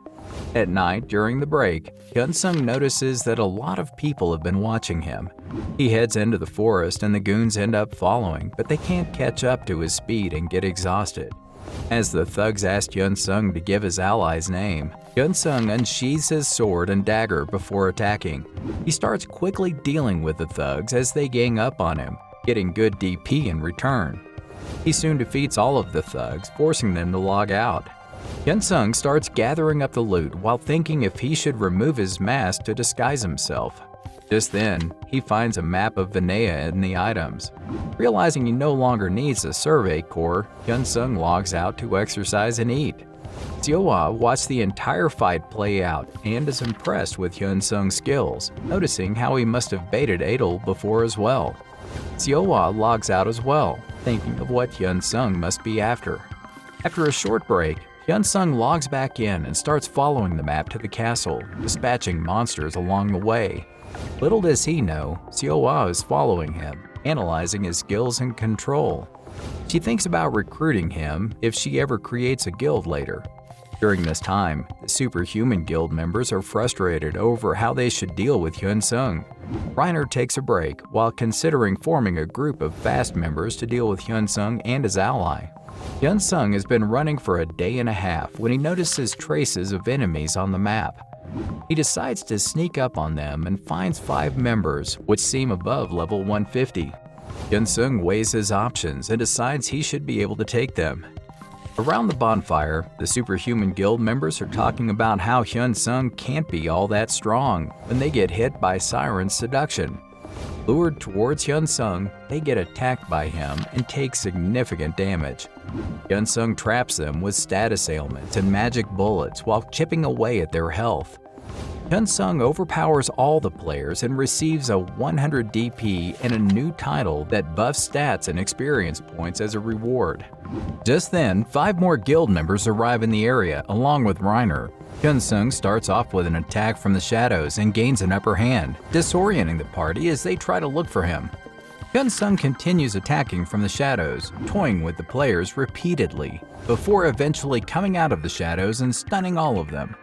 At night, during the break, Hyunsung notices that a lot of people have been watching him. He heads into the forest and the goons end up following, but they can't catch up to his speed and get exhausted. As the thugs ask Hyunsung to give his ally's name, Hyunsung unsheathes his sword and dagger before attacking. He starts quickly dealing with the thugs as they gang up on him, getting good DP in return. He soon defeats all of the thugs, forcing them to log out. Hyunsung starts gathering up the loot while thinking if he should remove his mask to disguise himself. Just then, he finds a map of Vinaya in the items. Realizing he no longer needs a survey corps, Hyunsung logs out to exercise and eat. Seoa watched the entire fight play out and is impressed with Hyunsung's skills, noticing how he must have baited Adol before as well. Seowa logs out as well, thinking of what Hyunsung must be after. After a short break, Hyunsung logs back in and starts following the map to the castle, dispatching monsters along the way. Little does he know, Seowa is following him, analyzing his skills and control. She thinks about recruiting him if she ever creates a guild later. During this time, the superhuman guild members are frustrated over how they should deal with Hyunsung. Reiner takes a break while considering forming a group of fast members to deal with Hyunsung and his ally. Hyunsung has been running for a day and a half when he notices traces of enemies on the map. He decides to sneak up on them and finds 5 members, which seem above level 150. Hyunsung weighs his options and decides he should be able to take them. Around the bonfire, the superhuman guild members are talking about how Hyunsung can't be all that strong when they get hit by Siren's seduction. Lured towards Hyunsung, they get attacked by him and take significant damage. Hyunsung traps them with status ailments and magic bullets while chipping away at their health. Hyunsung overpowers all the players and receives a 100 DP and a new title that buffs stats and experience points as a reward. Just then, 5 more guild members arrive in the area along with Reiner. Hyunsung starts off with an attack from the shadows and gains an upper hand, disorienting the party as they try to look for him. Hyunsung continues attacking from the shadows, toying with the players repeatedly, before eventually coming out of the shadows and stunning all of them.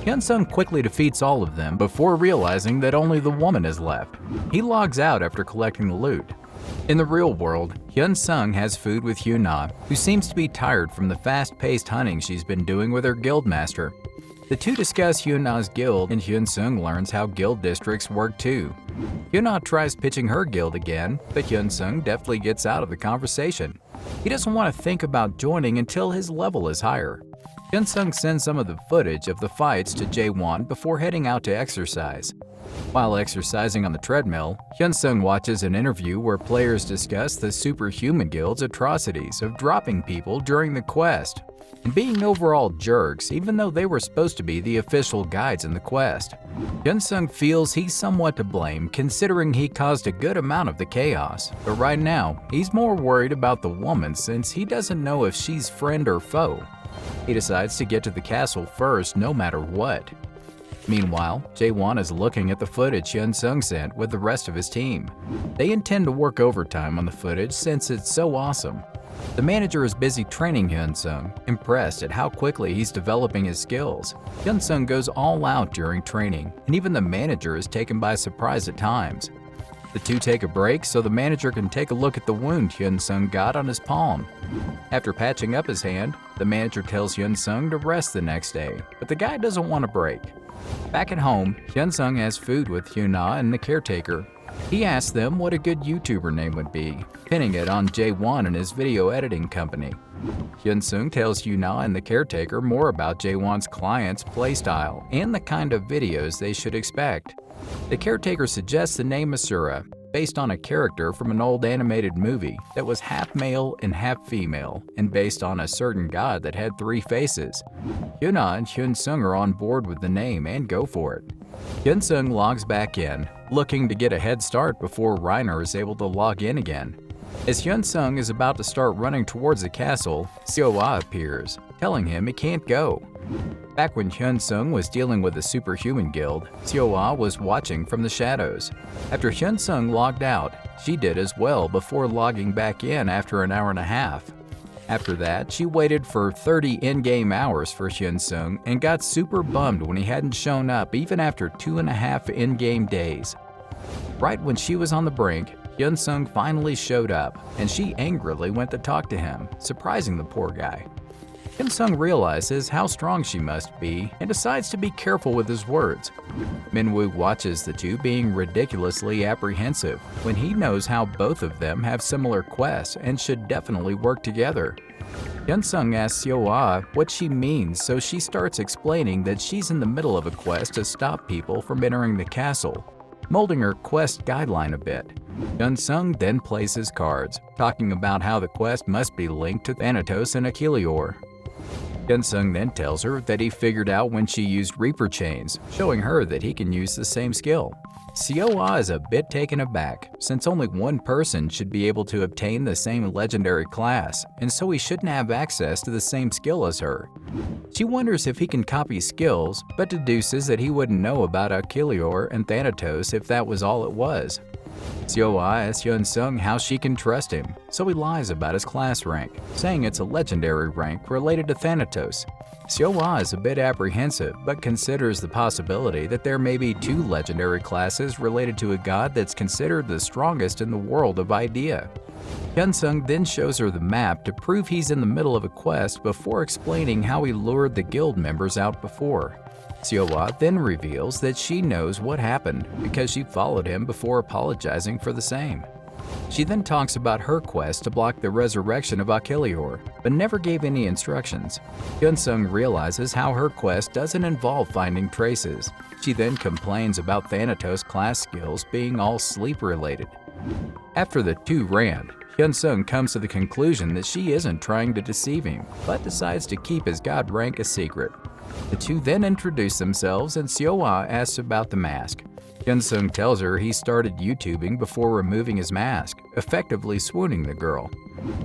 Hyunsung quickly defeats all of them before realizing that only the woman is left. He logs out after collecting the loot. In the real world, Hyunsung has food with Hyuna, who seems to be tired from the fast-paced hunting she's been doing with her guildmaster. The two discuss Hyuna's guild and Hyunsung learns how guild districts work too. Hyuna tries pitching her guild again, but Hyunsung deftly gets out of the conversation. He doesn't want to think about joining until his level is higher. Hyunsung sends some of the footage of the fights to Jae-won before heading out to exercise. While exercising on the treadmill, Hyunsung watches an interview where players discuss the superhuman guild's atrocities of dropping people during the quest and being overall jerks even though they were supposed to be the official guides in the quest. Hyunsung feels he's somewhat to blame considering he caused a good amount of the chaos, but right now, he's more worried about the woman since he doesn't know if she's friend or foe. He decides to get to the castle first no matter what. Meanwhile, Jae-won is looking at the footage Hyunsung sent with the rest of his team. They intend to work overtime on the footage since it's so awesome. The manager is busy training Hyunsung, impressed at how quickly he's developing his skills. Hyunsung goes all out during training, and even the manager is taken by surprise at times. The two take a break so the manager can take a look at the wound Hyunsung got on his palm. After patching up his hand, the manager tells Hyunsung to rest the next day, but the guy doesn't want a break. Back at home, Hyunsung has food with Hyuna and the caretaker. He asks them what a good YouTuber name would be, pinning it on Jae-won and his video editing company. Hyunsung tells Hyuna and the caretaker more about Jae-won's client's playstyle and the kind of videos they should expect. The caretaker suggests the name Asura, based on a character from an old animated movie that was half male and half female, and based on a certain god that had 3 faces. Hyuna and Hyunsung are on board with the name and go for it. Hyunsung logs back in, looking to get a head start before Reiner is able to log in again. As Hyunsung is about to start running towards the castle, Seowa appears, telling him he can't go. Back when Hyunsung was dealing with the superhuman guild, Seowa was watching from the shadows. After Hyunsung logged out, she did as well before logging back in after an hour and a half. After that, she waited for 30 in-game hours for Hyunsung and got super bummed when he hadn't shown up even after 2.5 in-game days. Right when she was on the brink, Hyunsung finally showed up, and she angrily went to talk to him, surprising the poor guy. Hyunsung realizes how strong she must be and decides to be careful with his words. Minwoo watches the two being ridiculously apprehensive when he knows how both of them have similar quests and should definitely work together. Hyunsung asks Seowa what she means, so she starts explaining that she's in the middle of a quest to stop people from entering the castle, molding her quest guideline a bit. Hyunsung then plays his cards, talking about how the quest must be linked to Thananos and Achilleor. Hyunsung then tells her that he figured out when she used Reaper chains, showing her that he can use the same skill. Seowa is a bit taken aback, since only one person should be able to obtain the same legendary class, and so he shouldn't have access to the same skill as her. She wonders if he can copy skills, but deduces that he wouldn't know about Achilleor and Thanatos if that was all it was. Seowa asks Hyunsung how she can trust him, so he lies about his class rank, saying it's a legendary rank related to Thanatos. Seowa is a bit apprehensive, but considers the possibility that there may be two legendary classes related to a god that's considered the strongest in the world of Idea. Hyunsung then shows her the map to prove he's in the middle of a quest before explaining how he lured the guild members out before. Seowa then reveals that she knows what happened because she followed him before apologizing for the same. She then talks about her quest to block the resurrection of Achilleor, but never gave any instructions. Hyunsung realizes how her quest doesn't involve finding traces. She then complains about Thanatos' class skills being all sleep-related. After the two rant, Hyunsung comes to the conclusion that she isn't trying to deceive him, but decides to keep his god rank a secret. The two then introduce themselves and Seowa asks about the mask. Hyunsung tells her he started YouTubing before removing his mask, effectively swooning the girl.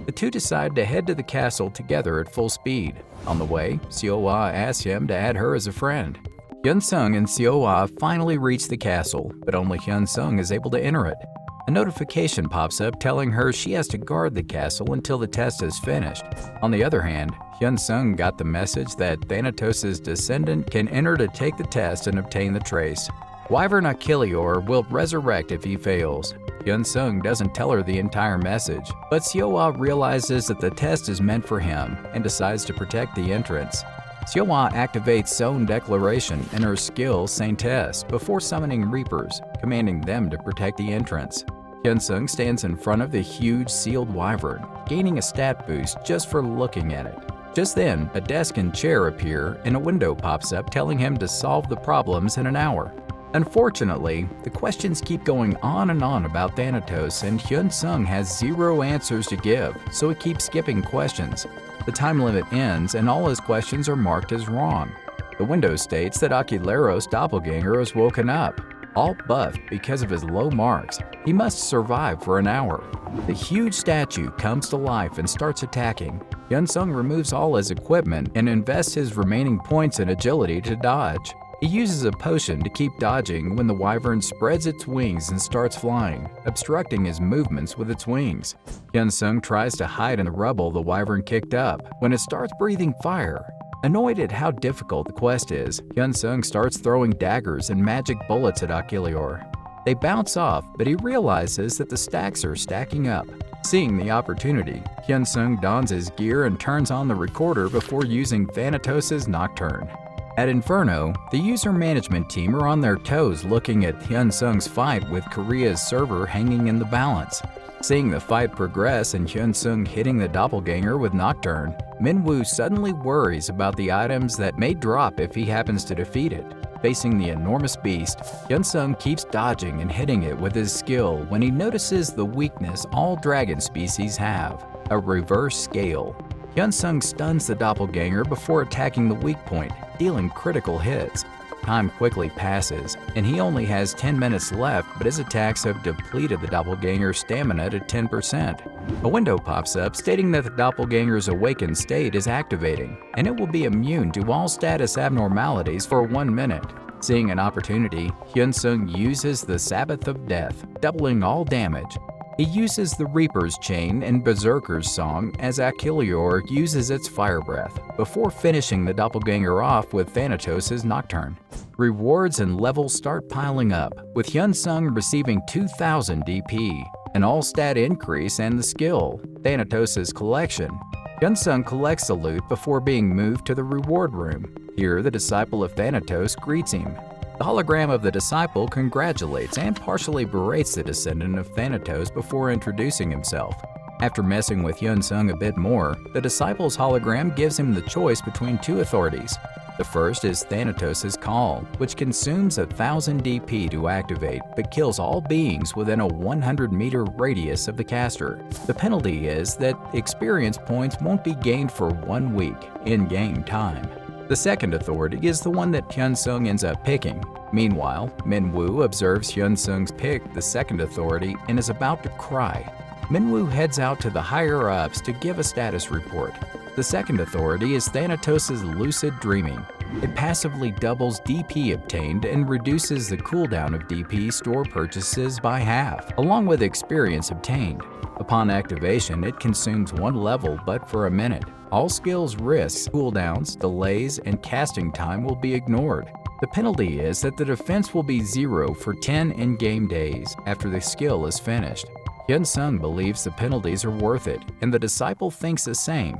The two decide to head to the castle together at full speed. On the way, Seowa asks him to add her as a friend. Hyunsung and Seowa finally reach the castle, but only Hyunsung is able to enter it. A notification pops up telling her she has to guard the castle until the test is finished. On the other hand, Hyunsung got the message that Thanatos' descendant can enter to take the test and obtain the trace. Wyvern Achilleor will resurrect if he fails. Hyunsung doesn't tell her the entire message, but Seowa realizes that the test is meant for him and decides to protect the entrance. Seowa activates Zone Declaration and her skill Saintess before summoning Reapers, commanding them to protect the entrance. Hyunsung stands in front of the huge sealed wyvern, gaining a stat boost just for looking at it. Just then, a desk and chair appear and a window pops up telling him to solve the problems in an hour. Unfortunately, the questions keep going on and on about Thanatos and Hyunsung has zero answers to give, so he keeps skipping questions. The time limit ends and all his questions are marked as wrong. The window states that Achilleo's doppelganger has woken up, all buffed because of his low marks. He must survive for an hour. The huge statue comes to life and starts attacking. Hyunsung removes all his equipment and invests his remaining points in agility to dodge. He uses a potion to keep dodging when the wyvern spreads its wings and starts flying, obstructing his movements with its wings. Hyunsung tries to hide in the rubble the wyvern kicked up when it starts breathing fire. Annoyed at how difficult the quest is, Hyunsung starts throwing daggers and magic bullets at Achilleor. They bounce off, but he realizes that the stacks are stacking up. Seeing the opportunity, Hyunsung dons his gear and turns on the recorder before using Thanatos' Nocturne. At Inferno, the user management team are on their toes looking at Hyunsung's fight with Korea's server hanging in the balance. Seeing the fight progress and Hyunsung hitting the doppelganger with Nocturne, Minwoo suddenly worries about the items that may drop if he happens to defeat it. Facing the enormous beast, Hyunsung keeps dodging and hitting it with his skill when he notices the weakness all dragon species have, a reverse scale. Hyunsung stuns the doppelganger before attacking the weak point, dealing critical hits. Time quickly passes, and he only has 10 minutes left, but his attacks have depleted the doppelganger's stamina to 10%. A window pops up stating that the doppelganger's awakened state is activating, and it will be immune to all status abnormalities for 1 minute. Seeing an opportunity, Hyunsung uses the Sabbath of Death, doubling all damage. He uses the Reaper's Chain and Berserker's Song as Achilleor uses its fire breath, before finishing the doppelganger off with Thanatos' Nocturne. Rewards and levels start piling up, with Hyunsung receiving 2,000 DP, an all-stat increase and the skill, Thanatos' Collection. Hyunsung collects the loot before being moved to the reward room. Here, the disciple of Thanatos greets him. The hologram of the disciple congratulates and partially berates the descendant of Thanatos before introducing himself. After messing with Hyunsung a bit more, the disciple's hologram gives him the choice between two authorities. The first is Thanatos' Call, which consumes 1,000 DP to activate, but kills all beings within a 100-meter radius of the caster. The penalty is that experience points won't be gained for 1 week, in-game time. The second authority is the one that Hyunsung ends up picking. Meanwhile, Minwoo observes Hyunsung's pick, the second authority, and is about to cry. Minwoo heads out to the higher-ups to give a status report. The second authority is Thanatos' lucid dreaming. It passively doubles DP obtained and reduces the cooldown of DP store purchases by half, along with experience obtained. Upon activation, it consumes 1 level but for a minute. All skills risks, cooldowns, delays, and casting time will be ignored. The penalty is that the defense will be 0 for 10 in-game days after the skill is finished. Hyunsung believes the penalties are worth it, and the disciple thinks the same.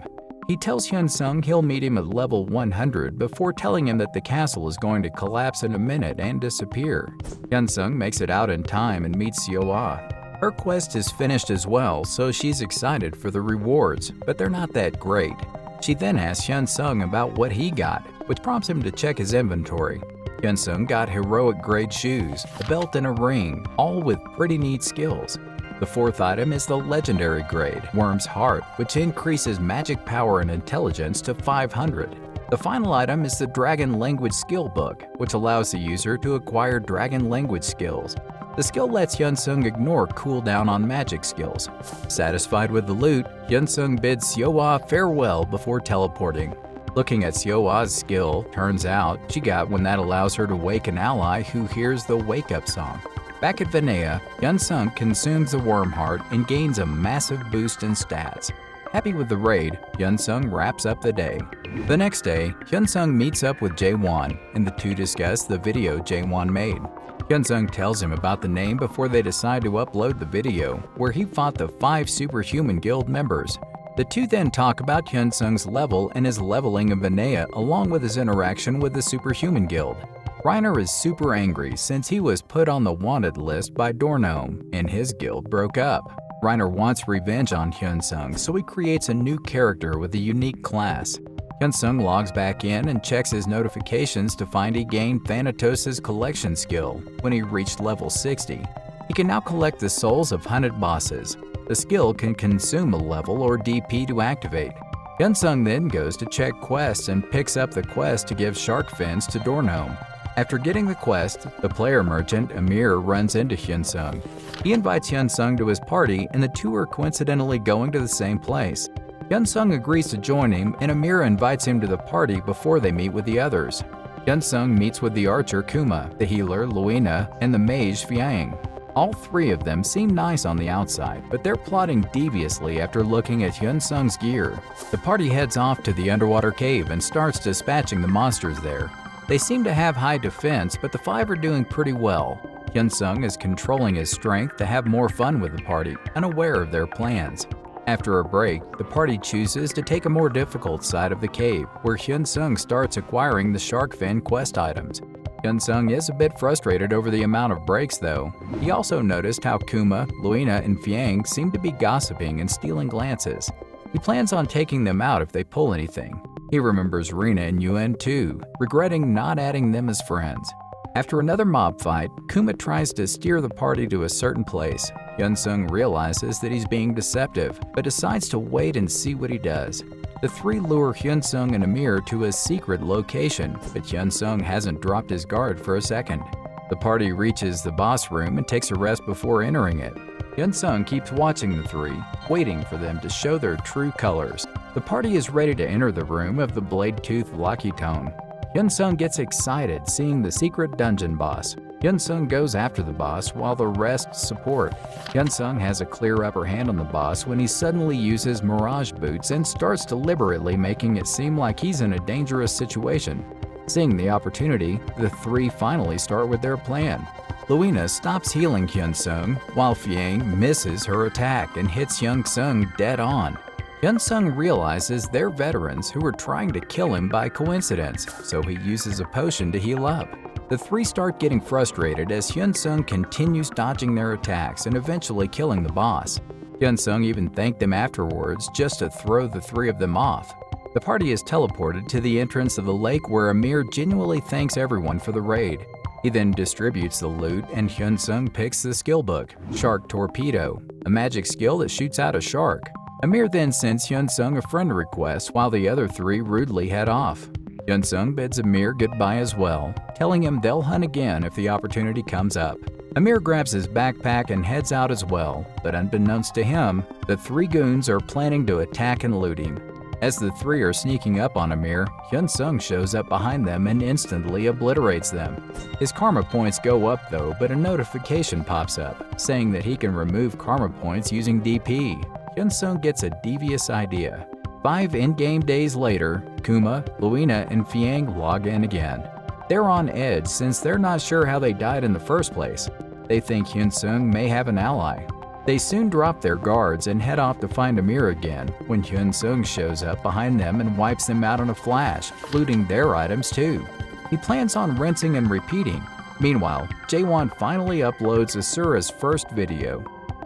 He tells Hyunsung he'll meet him at level 100 before telling him that the castle is going to collapse in a minute and disappear. Hyunsung makes it out in time and meets Seoa. Her quest is finished as well, so she's excited for the rewards, but they're not that great. She then asks Hyunsung about what he got, which prompts him to check his inventory. Hyunsung got heroic grade shoes, a belt and a ring, all with pretty neat skills. The fourth item is the legendary grade, Worm's Heart, which increases magic power and intelligence to 500. The final item is the Dragon Language Skill Book, which allows the user to acquire dragon language skills. The skill lets Hyunsung ignore cooldown on magic skills. Satisfied with the loot, Hyunsung bids Seoa farewell before teleporting. Looking at Seoa's skill, turns out she got one that allows her to wake an ally who hears the wake-up song. Back at Vanea, Hyunsung consumes the Worm Heart and gains a massive boost in stats. Happy with the raid, Hyunsung wraps up the day. The next day, Hyunsung meets up with Jaewon, and the two discuss the video Jaewon made. Hyunsung tells him about the name before they decide to upload the video, where he fought the 5 Superhuman Guild members. The two then talk about Hyunsung's level and his leveling in Vanea along with his interaction with the Superhuman Guild. Reiner is super angry since he was put on the wanted list by Dornome and his guild broke up. Reiner wants revenge on Hyunsung, so he creates a new character with a unique class. Hyunsung logs back in and checks his notifications to find he gained Thanatos' collection skill when he reached level 60. He can now collect the souls of hunted bosses. The skill can consume a level or DP to activate. Hyunsung then goes to check quests and picks up the quest to give shark fins to Dornome. After getting the quest, the player merchant Amir runs into Hyunsung. He invites Hyunsung to his party and the two are coincidentally going to the same place. Hyunsung agrees to join him and Amir invites him to the party before they meet with the others. Hyunsung meets with the archer Kuma, the healer Luina, and the mage Fiang. All 3 of them seem nice on the outside, but they're plotting deviously after looking at Hyunsung's gear. The party heads off to the underwater cave and starts dispatching the monsters there. They seem to have high defense, but the 5 are doing pretty well. Hyunsung is controlling his strength to have more fun with the party, unaware of their plans. After a break, the party chooses to take a more difficult side of the cave, where Hyunsung starts acquiring the shark fin quest items. Hyunsung is a bit frustrated over the amount of breaks though. He also noticed how Kuma, Luina, and Fiang seem to be gossiping and stealing glances. He plans on taking them out if they pull anything. He remembers Rina and Yuen too, regretting not adding them as friends. After another mob fight, Kuma tries to steer the party to a certain place. Hyunsung realizes that he's being deceptive, but decides to wait and see what he does. The 3 lure Hyunsung and Amir to a secret location, but Hyunsung hasn't dropped his guard for a second. The party reaches the boss room and takes a rest before entering it. Hyunsung keeps watching the 3, waiting for them to show their true colors. The party is ready to enter the room of the Blade-Tooth Lakitone. Hyunsung gets excited seeing the secret dungeon boss. Hyunsung goes after the boss while the rest support. Hyunsung has a clear upper hand on the boss when he suddenly uses Mirage Boots and starts deliberately making it seem like he's in a dangerous situation. Seeing the opportunity, the 3 finally start with their plan. Luina stops healing Hyunsung while Fiang misses her attack and hits Hyunsung dead on. Hyunsung realizes they're veterans who are trying to kill him by coincidence, so he uses a potion to heal up. The 3 start getting frustrated as Hyunsung continues dodging their attacks and eventually killing the boss. Hyunsung even thanked them afterwards just to throw the 3 of them off. The party is teleported to the entrance of the lake where Amir genuinely thanks everyone for the raid. He then distributes the loot and Hyunsung picks the skill book, Shark Torpedo, a magic skill that shoots out a shark. Amir then sends Hyunsung a friend request while the other 3 rudely head off. Hyunsung bids Amir goodbye as well, telling him they'll hunt again if the opportunity comes up. Amir grabs his backpack and heads out as well, but unbeknownst to him, the three goons are planning to attack and loot him. As the three are sneaking up on Amir, Hyunsung shows up behind them and instantly obliterates them. His karma points go up though, but a notification pops up, saying that he can remove karma points using DP. Hyunsung gets a devious idea. 5 in-game days later, Kuma, Luina, and Fiang log in again. They're on edge since they're not sure how they died in the first place. They think Hyunsung may have an ally. They soon drop their guards and head off to find Amir again when Hyunsung shows up behind them and wipes them out in a flash, looting their items too. He plans on rinsing and repeating. Meanwhile, Jaewon finally uploads Asura's first video.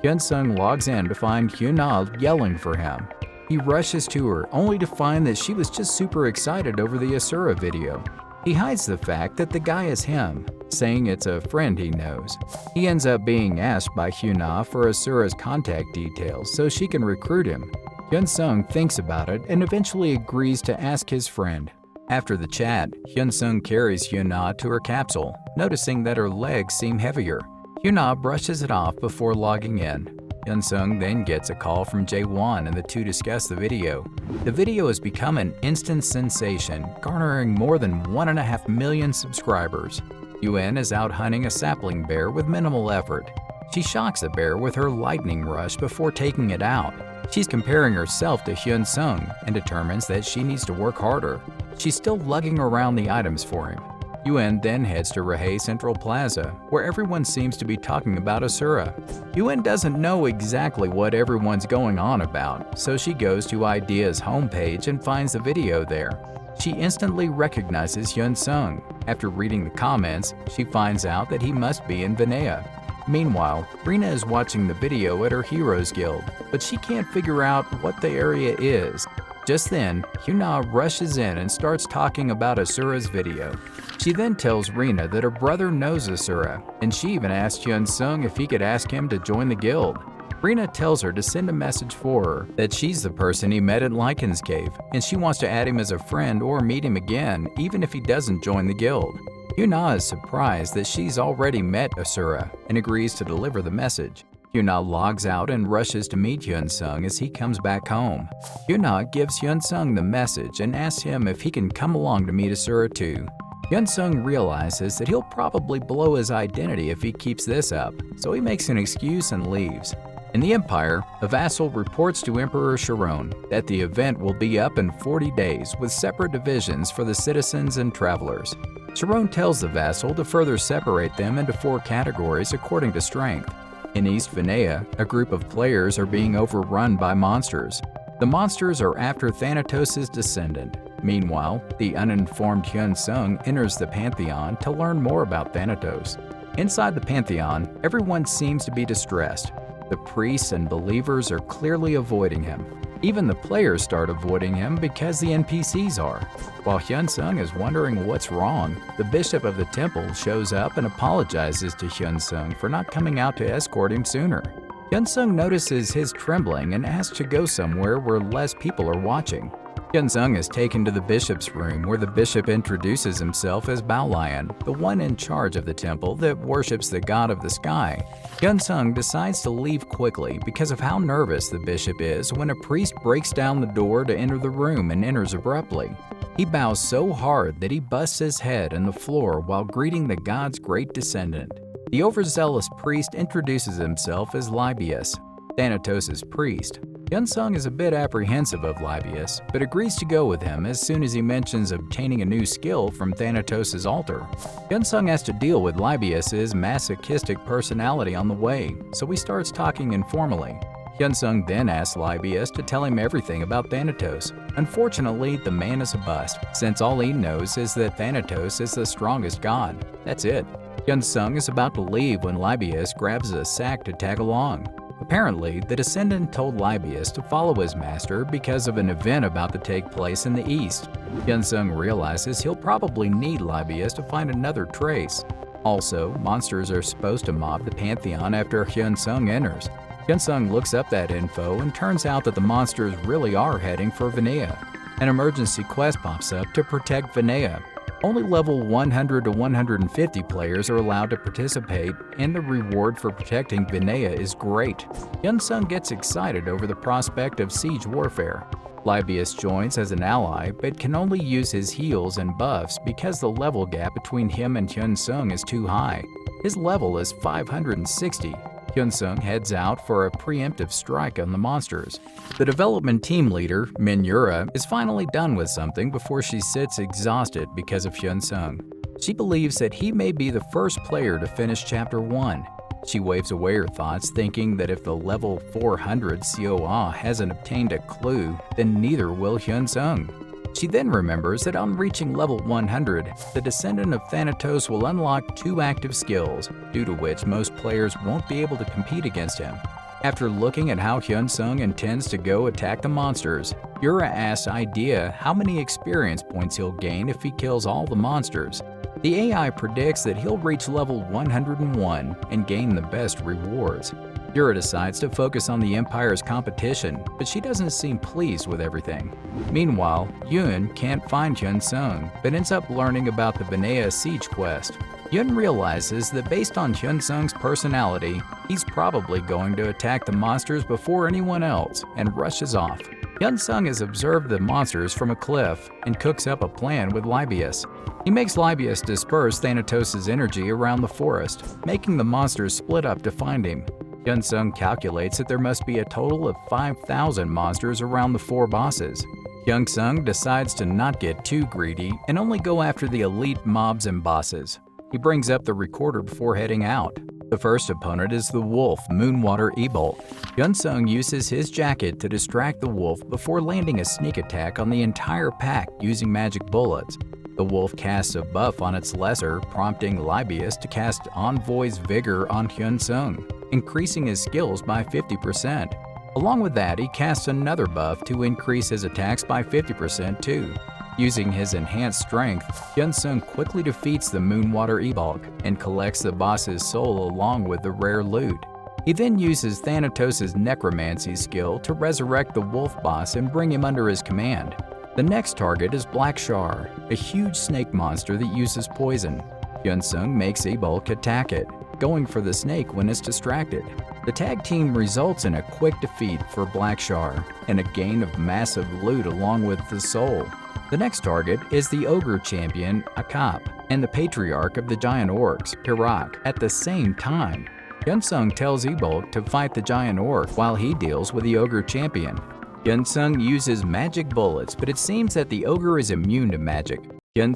Hyunsung logs in to find Hyuna yelling for him. He rushes to her, only to find that she was just super excited over the Asura video. He hides the fact that the guy is him, saying it's a friend he knows. He ends up being asked by Hyuna for Asura's contact details so she can recruit him. Hyunsung thinks about it and eventually agrees to ask his friend. After the chat, Hyunsung carries Hyuna to her capsule, noticing that her legs seem heavier. Hyuna brushes it off before logging in. Hyunsung then gets a call from Jaewon and the two discuss the video. The video has become an instant sensation, garnering more than 1.5 million subscribers. Yuen is out hunting a sapling bear with minimal effort. She shocks the bear with her lightning rush before taking it out. She's comparing herself to Hyunsung and determines that she needs to work harder. She's still lugging around the items for him. Yuen then heads to Rahei Central Plaza, where everyone seems to be talking about Asura. Yuen doesn't know exactly what everyone's going on about, so she goes to Idea's homepage and finds the video there. She instantly recognizes Hyunsung. After reading the comments, she finds out that he must be in Vinaya. Meanwhile, Rina is watching the video at her Heroes Guild, but she can't figure out what the area is. Just then, Hyuna rushes in and starts talking about Asura's video. She then tells Rina that her brother knows Asura, and she even asks Hyunsung if he could ask him to join the guild. Rina tells her to send a message for her, that she's the person he met at Lycan's cave, and she wants to add him as a friend or meet him again, even if he doesn't join the guild. Hyuna is surprised that she's already met Asura, and agrees to deliver the message. Hyuna logs out and rushes to meet Hyunsung as he comes back home. Hyuna gives Hyunsung the message and asks him if he can come along to meet Asura too. Hyunsung realizes that he'll probably blow his identity if he keeps this up, so he makes an excuse and leaves. In the Empire, a vassal reports to Emperor Sharon that the event will be up in 40 days with separate divisions for the citizens and travelers. Sharon tells the vassal to further separate them into 4 categories according to strength. In East Vinaya, a group of players are being overrun by monsters. The monsters are after Thanatos' descendant. Meanwhile, the uninformed Hyunsung enters the Pantheon to learn more about Thanatos. Inside the Pantheon, everyone seems to be distressed. The priests and believers are clearly avoiding him. Even the players start avoiding him because the NPCs are. While Hyunsung is wondering what's wrong, the bishop of the temple shows up and apologizes to Hyunsung for not coming out to escort him sooner. Hyunsung notices his trembling and asks to go somewhere where less people are watching. Hyunsung is taken to the bishop's room where the bishop introduces himself as Baolian, the one in charge of the temple that worships the god of the sky. Hyunsung decides to leave quickly because of how nervous the bishop is when a priest breaks down the door to enter the room and enters abruptly. He bows so hard that he busts his head on the floor while greeting the god's great descendant. The overzealous priest introduces himself as Libius, Thanatos' priest. Hyunsung is a bit apprehensive of Libius, but agrees to go with him as soon as he mentions obtaining a new skill from Thanatos' altar. Hyunsung has to deal with Libius' masochistic personality on the way, so he starts talking informally. Hyunsung then asks Libius to tell him everything about Thanatos. Unfortunately, the man is a bust, since all he knows is that Thanatos is the strongest god. That's it. Hyunsung is about to leave when Libius grabs a sack to tag along. Apparently, the descendant told Libius to follow his master because of an event about to take place in the east. Hyunsung realizes he'll probably need Libius to find another trace. Also, monsters are supposed to mob the Pantheon after Hyunsung enters. Hyunsung looks up that info and turns out that the monsters really are heading for Vinaya. An emergency quest pops up to protect Vinaya. Only level 100 to 150 players are allowed to participate, and the reward for protecting Vinaya is great. Hyunsung gets excited over the prospect of siege warfare. Libius joins as an ally, but can only use his heals and buffs because the level gap between him and Hyunsung is too high. His level is 560. Hyunsung heads out for a preemptive strike on the monsters. The development team leader, Minura, is finally done with something before she sits exhausted because of Hyunsung. She believes that he may be the first player to finish Chapter 1. She waves away her thoughts, thinking that if the level 400 COA hasn't obtained a clue, then neither will Hyunsung. She then remembers that on reaching level 100, the descendant of Thananos will unlock 2 active skills, due to which most players won't be able to compete against him. After looking at how Hyunsung intends to go attack the monsters, Yura asks Idea how many experience points he'll gain if he kills all the monsters. The AI predicts that he'll reach level 101 and gain the best rewards. Yura decides to focus on the Empire's competition, but she doesn't seem pleased with everything. Meanwhile, Yun can't find Hyunsung, but ends up learning about the Vinaya siege quest. Yun realizes that based on Hyunsung's personality, he's probably going to attack the monsters before anyone else, and rushes off. Hyunsung has observed the monsters from a cliff and cooks up a plan with Libius. He makes Libius disperse Thanatos' energy around the forest, making the monsters split up to find him. Hyunsung calculates that there must be a total of 5,000 monsters around the 4 bosses. Hyunsung decides to not get too greedy and only go after the elite mobs and bosses. He brings up the recorder before heading out. The first opponent is the wolf, Moonwater Ebolt. Hyunsung uses his jacket to distract the wolf before landing a sneak attack on the entire pack using magic bullets. The wolf casts a buff on its lesser, prompting Libius to cast Envoy's Vigor on Hyunsung, increasing his skills by 50%. Along with that, he casts another buff to increase his attacks by 50% too. Using his enhanced strength, Hyunsung quickly defeats the Moonwater Ebolt and collects the boss's soul along with the rare loot. He then uses Thanatos' necromancy skill to resurrect the wolf boss and bring him under his command. The next target is Black Shar, a huge snake monster that uses poison. Hyunsung makes Ebolt attack it, going for the snake when it's distracted. The tag team results in a quick defeat for Black Shar and a gain of massive loot along with the soul. The next target is the ogre champion, Akap, and the patriarch of the giant orcs, Hirak, at the same time. Hyunsung tells Ebolt to fight the giant orc while he deals with the ogre champion. Hyunsung uses magic bullets, but it seems that the ogre is immune to magic. So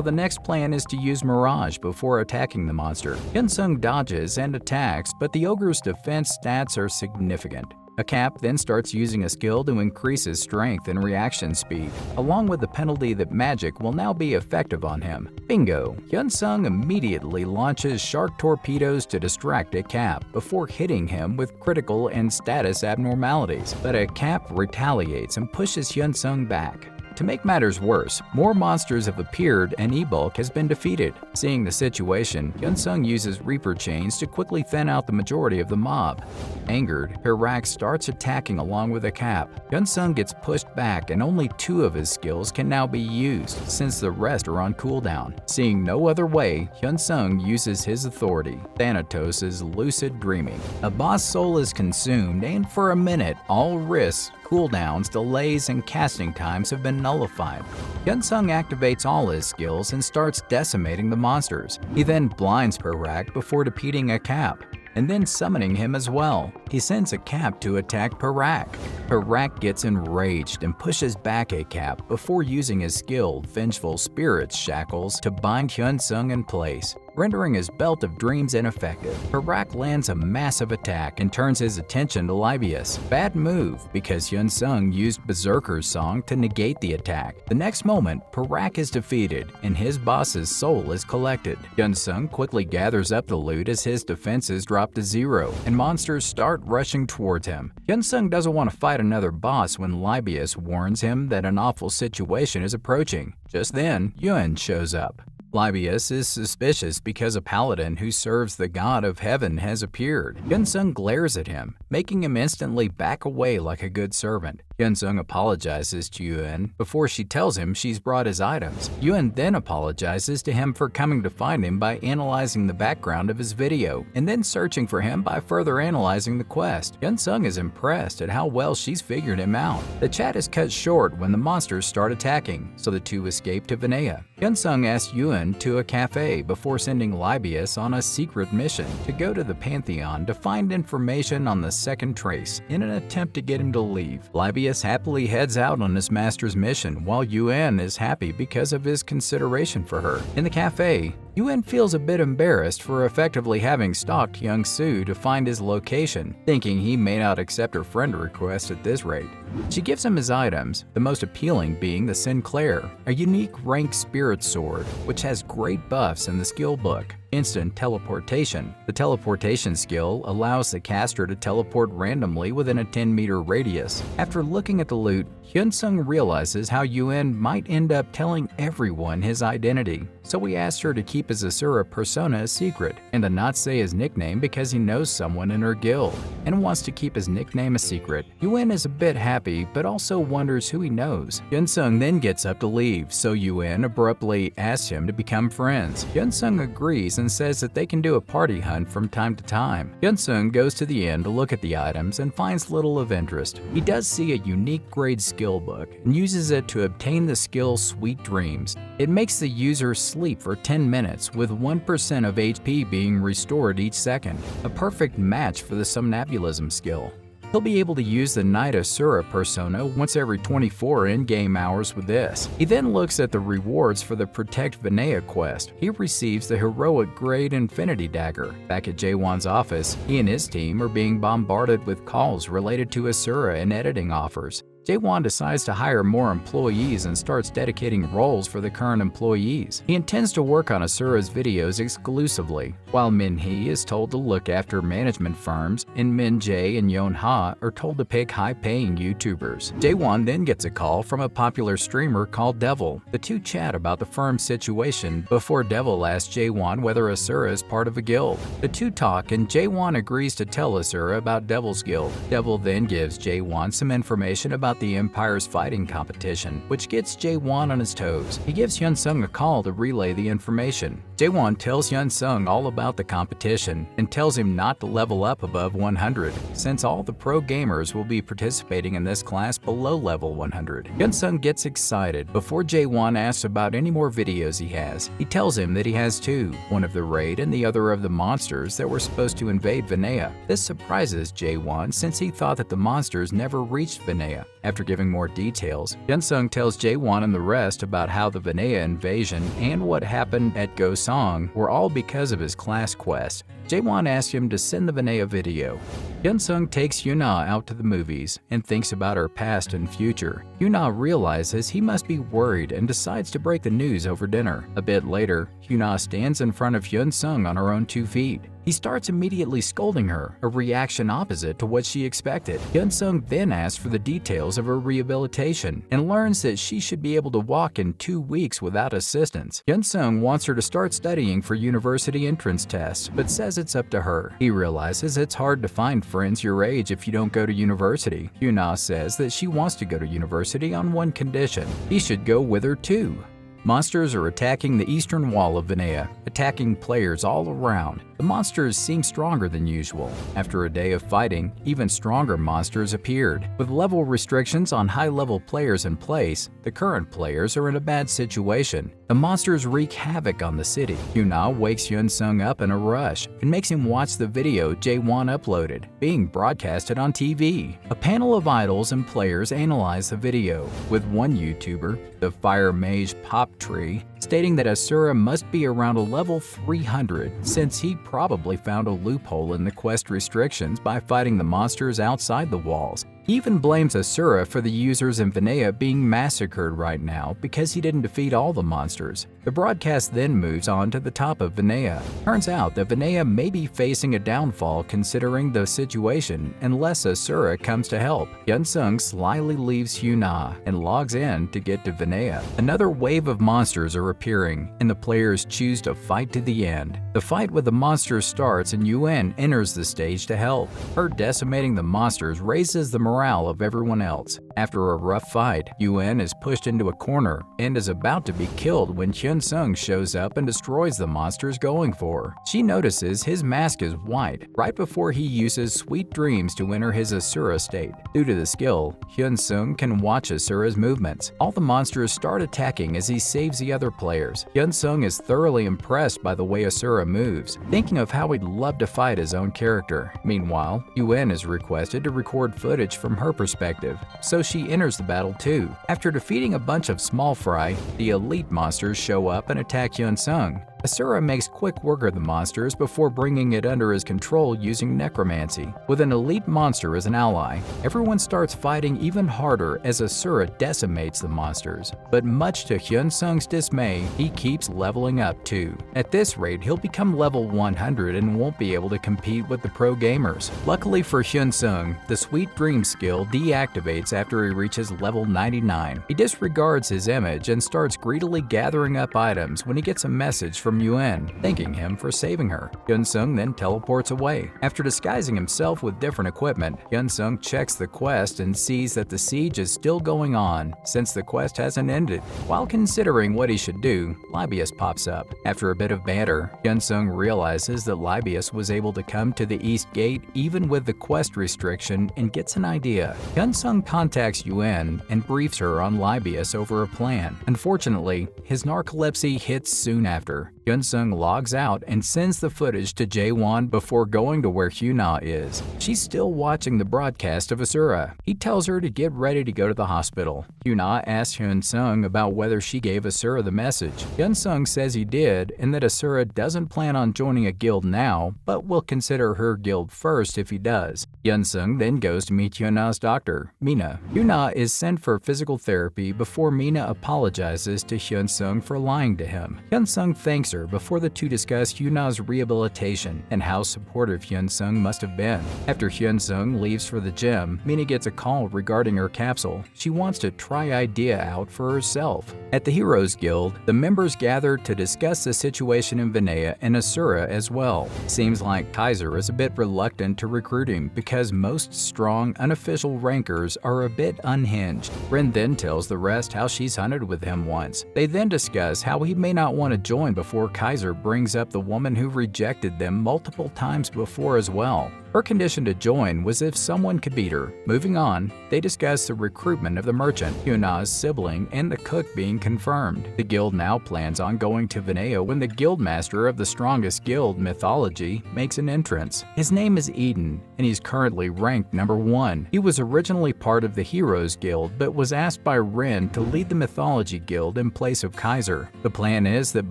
the next plan is to use Mirage before attacking the monster. Hyunsung dodges and attacks, but the ogre's defense stats are significant. Akap then starts using a skill to increase his strength and reaction speed, along with the penalty that magic will now be effective on him. Bingo! Hyunsung immediately launches shark torpedoes to distract Akap before hitting him with critical and status abnormalities, but Akap retaliates and pushes Hyunsung back. To make matters worse, more monsters have appeared and Ebolt has been defeated. Seeing the situation, Hyunsung uses Reaper Chains to quickly thin out the majority of the mob. Angered, Hirak starts attacking along with Akap. Hyunsung gets pushed back and only 2 of his skills can now be used, since the rest are on cooldown. Seeing no other way, Hyunsung uses his authority, Thanatos' lucid dreaming. A boss soul is consumed, and for a minute, all risks, cooldowns, delays, and casting times have been nullified. Hyunsung activates all his skills and starts decimating the monsters. He then blinds Hirak before defeating Akap, and then summoning him as well. He sends Akap to attack Hirak. Hirak gets enraged and pushes back Akap before using his skill, Vengeful Spirit's Shackles, to bind Hyunsung in place, rendering his Belt of Dreams ineffective. Hirak lands a massive attack and turns his attention to Libius. Bad move, because Hyunsung used Berserker's Song to negate the attack. The next moment, Hirak is defeated and his boss's soul is collected. Hyunsung quickly gathers up the loot as his defenses drop to 0 and monsters start rushing towards him. Hyunsung doesn't want to fight another boss when Libius warns him that an awful situation is approaching. Just then, Yun shows up. Libius is suspicious because a paladin who serves the god of heaven has appeared. Hyunsung glares at him, making him instantly back away like a good servant. Hyunsung apologizes to Yuan before she tells him she's brought his items. Yuan then apologizes to him for coming to find him by analyzing the background of his video, and then searching for him by further analyzing the quest. Hyunsung is impressed at how well she's figured him out. The chat is cut short when the monsters start attacking, so the two escape to Vanea. Hyunsung asks Yuan to a cafe before sending Libius on a secret mission to go to the Pantheon to find information on the second trace in an attempt to get him to leave. Libius happily heads out on his master's mission while Yuan is happy because of his consideration for her. In the cafe, Yuan feels a bit embarrassed for effectively having stalked Young Soo to find his location, thinking he may not accept her friend request at this rate. She gives him his items, the most appealing being the Sinclair, a unique rank spirit sword, which has great buffs in the skill book. Instant teleportation. The teleportation skill allows the caster to teleport randomly within a 10-meter radius. After looking at the loot, Hyunsung realizes how Yuan might end up telling everyone his identity, so he asks her to keep his Asura persona a secret and to not say his nickname because he knows someone in her guild and wants to keep his nickname a secret. Yuan is a bit happy but also wonders who he knows. Hyunsung then gets up to leave, so Yuan abruptly asks him to become friends. Hyunsung agrees and says that they can do a party hunt from time to time. Hyunsung goes to the inn to look at the items and finds little of interest. He does see a unique grade skill book and uses it to obtain the skill Sweet Dreams. It makes the user sleep for 10 minutes with 1% of HP being restored each second, a perfect match for the somnambulism skill. He'll be able to use the Night Asura persona once every 24 in-game hours with this. He then looks at the rewards for the Protect Vanea quest. He receives the heroic grade Infinity Dagger. Back at Jaewon's office, he and his team are being bombarded with calls related to Asura and editing offers. Jaewon decides to hire more employees and starts dedicating roles for the current employees. He intends to work on Asura's videos exclusively, while Min-hee is told to look after management firms, and Min-jae and Yeon-ha are told to pick high-paying YouTubers. Jaewon then gets a call from a popular streamer called Devil. The two chat about the firm's situation before Devil asks Jaewon whether Asura is part of a guild. The two talk and Jaewon agrees to tell Asura about Devil's guild. Devil then gives Jaewon some information about the Empire's fighting competition, which gets Jaewon on his toes. He gives Hyunsung a call to relay the information. Jaewon tells Hyunsung all about the competition and tells him not to level up above 100, since all the pro gamers will be participating in this class below level 100. Hyunsung gets excited before Jaewon asks about any more videos he has. He tells him that he has two, one of the raid and the other of the monsters that were supposed to invade Vanea. This surprises Jaewon since he thought that the monsters never reached Vanea. After giving more details, Hyunsung tells Jaewon and the rest about how the Vanea invasion and what happened at Gosong were all because of his class quest. Jaewon asks him to send the Vanea video. Hyunsung takes Yuna out to the movies and thinks about her past and future. Yuna realizes he must be worried and decides to break the news over dinner. A bit later, Yuna stands in front of Hyunsung on her own 2 feet. He starts immediately scolding her, a reaction opposite to what she expected. Hyunsung then asks for the details of her rehabilitation and learns that she should be able to walk in 2 weeks without assistance. Hyunsung wants her to start studying for university entrance tests, but says it's up to her. He realizes it's hard to find friends your age if you don't go to university. Yuna says that she wants to go to university on one condition: he should go with her too. Monsters are attacking the eastern wall of Vanea, attacking players all around. The monsters seem stronger than usual. After a day of fighting, even stronger monsters appeared. With level restrictions on high-level players in place, the current players are in a bad situation. The monsters wreak havoc on the city. Yuna wakes Hyunsung up in a rush and makes him watch the video Jaewon uploaded, being broadcasted on TV. A panel of idols and players analyze the video, with one YouTuber, the Fire Mage Pop Tree, stating that Asura must be around a level 300 since he probably found a loophole in the quest restrictions by fighting the monsters outside the walls. He even blames Asura for the users in Vinaya being massacred right now because he didn't defeat all the monsters. The broadcast then moves on to the top of Vinaya. Turns out that Vinaya may be facing a downfall considering the situation unless Asura comes to help. Hyunsung slyly leaves Hyuna and logs in to get to Vinaya. Another wave of monsters are appearing, and the players choose to fight to the end. The fight with the monsters starts and Yuen enters the stage to help. Her decimating the monsters raises the morale of everyone else. After a rough fight, Yuen is pushed into a corner and is about to be killed when Hyunsung shows up and destroys the monsters going for her. She notices his mask is white right before he uses sweet dreams to enter his Asura state. Due to the skill, Hyunsung can watch Asura's movements. All the monsters start attacking as he saves the other players. Hyunsung is thoroughly impressed by the way Asura moves, thinking of how he'd love to fight his own character. Meanwhile, Yuen is requested to record footage from her perspective, so she enters the battle too. After defeating a bunch of small fry, the elite monsters show up and attack Hyunsung. Asura makes quick work of the monsters before bringing it under his control using necromancy. With an elite monster as an ally, everyone starts fighting even harder as Asura decimates the monsters. But much to Hyunsung's dismay, he keeps leveling up too. At this rate, he'll become level 100 and won't be able to compete with the pro gamers. Luckily for Hyunsung, the Sweet Dream skill deactivates after he reaches level 99. He disregards his image and starts greedily gathering up items when he gets a message from Yuen, thanking him for saving her. Hyunsung then teleports away. After disguising himself with different equipment, Hyunsung checks the quest and sees that the siege is still going on since the quest hasn't ended. While considering what he should do, Libius pops up. After a bit of banter, Hyunsung realizes that Libius was able to come to the East Gate even with the quest restriction and gets an idea. Hyunsung contacts Yuen and briefs her on Libius over a plan. Unfortunately, his narcolepsy hits soon after. Hyunsung logs out and sends the footage to Jaewon before going to where Hyuna is. She's still watching the broadcast of Asura. He tells her to get ready to go to the hospital. Hyuna asks Hyunsung about whether she gave Asura the message. Hyunsung says he did and that Asura doesn't plan on joining a guild now, but will consider her guild first if he does. Hyunsung then goes to meet Hyuna's doctor, Mina. Hyuna is sent for physical therapy before Mina apologizes to Hyunsung for lying to him. Hyunsung thanks her before the two discuss Hyuna's rehabilitation and how supportive Hyunsung must have been. After Hyunsung leaves for the gym, Mina gets a call regarding her capsule. She wants to try idea out for herself. At the Heroes Guild, the members gather to discuss the situation in Vinaya and Asura as well. Seems like Kaiser is a bit reluctant to recruit him because most strong, unofficial rankers are a bit unhinged. Ren then tells the rest how she's hunted with him once. They then discuss how he may not want to join before Kaiser brings up the woman who rejected them multiple times before as well. Her condition to join was if someone could beat her. Moving on, they discuss the recruitment of the merchant, Hyuna's sibling, and the cook being confirmed. The guild now plans on going to Vinaya when the guildmaster of the strongest guild, Mythology, makes an entrance. His name is Eden, and he's currently ranked number 1. He was originally part of the Heroes Guild, but was asked by Ren to lead the Mythology Guild in place of Kaiser. The plan is that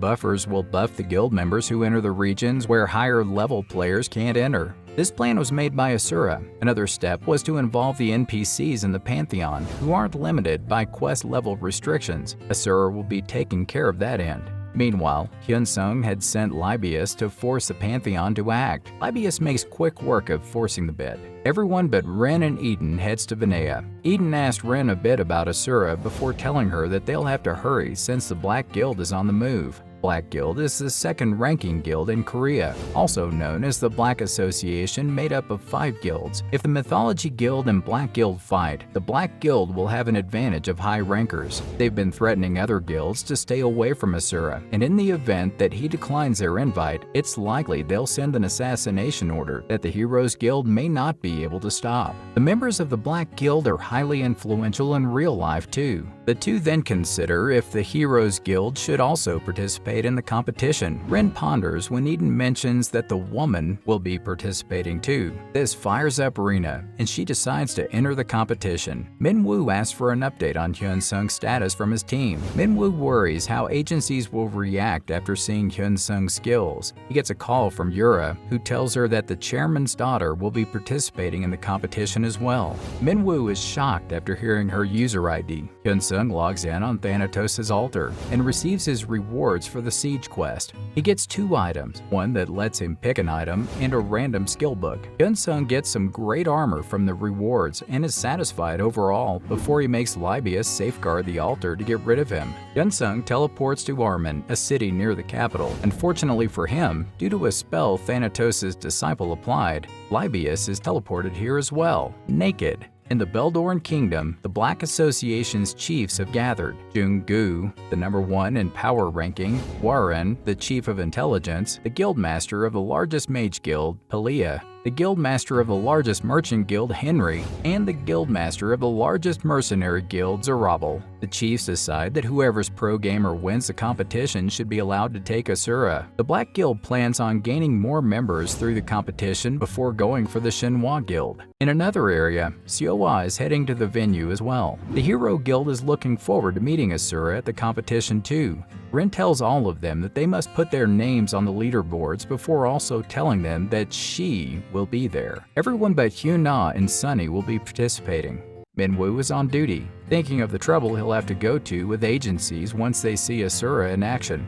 buffers will buff the guild members who enter the regions where higher level players can't enter. This plan was made by Asura. Another step was to involve the NPCs in the Pantheon, who aren't limited by quest level restrictions. Asura will be taking care of that end. Meanwhile, Hyunsung had sent Libius to force the Pantheon to act. Libius makes quick work of forcing the bid. Everyone but Ren and Eden heads to Vinaya. Eden asked Ren a bit about Asura before telling her that they'll have to hurry since the Black Guild is on the move. Black Guild is the second-ranking guild in Korea, also known as the Black Association, made up of 5 guilds. If the Mythology Guild and Black Guild fight, the Black Guild will have an advantage of high rankers. They've been threatening other guilds to stay away from Asura, and in the event that he declines their invite, it's likely they'll send an assassination order that the Heroes Guild may not be able to stop. The members of the Black Guild are highly influential in real life too. The two then consider if the Heroes Guild should also participate participate in the competition. Rin ponders when Eden mentions that the woman will be participating too. This fires up Rina, and she decides to enter the competition. Minwoo asks for an update on Hyunsung's status from his team. Minwoo worries how agencies will react after seeing Hyunsung's skills. He gets a call from Yura, who tells her that the chairman's daughter will be participating in the competition as well. Minwoo is shocked after hearing her user ID. Hyunsung logs in on Thanatos' altar and receives his rewards for the siege quest. He gets 2 items, one that lets him pick an item and a random skill book. Hyunsung gets some great armor from the rewards and is satisfied overall before he makes Libius safeguard the altar to get rid of him. Hyunsung teleports to Armen, a city near the capital. Unfortunately for him, due to a spell Thanatos' disciple applied, Libius is teleported here as well, naked. In the Beldorn Kingdom, the Black Association's chiefs have gathered. Jung-gu, the number 1 in power ranking, Warren, the chief of intelligence, the guildmaster of the largest mage guild, Pelia, the guildmaster of the largest merchant guild, Henry, and the guildmaster of the largest mercenary guild, Zarabal. The chiefs decide that whoever's pro gamer wins the competition should be allowed to take Asura. The Black Guild plans on gaining more members through the competition before going for the Shinhwa Guild. In another area, Seowa is heading to the venue as well. The Hero Guild is looking forward to meeting Asura at the competition too. Rin tells all of them that they must put their names on the leaderboards before also telling them that she will be there. Everyone but Hyuna and Sunny will be participating. Minwoo is on duty, thinking of the trouble he'll have to go to with agencies once they see Asura in action.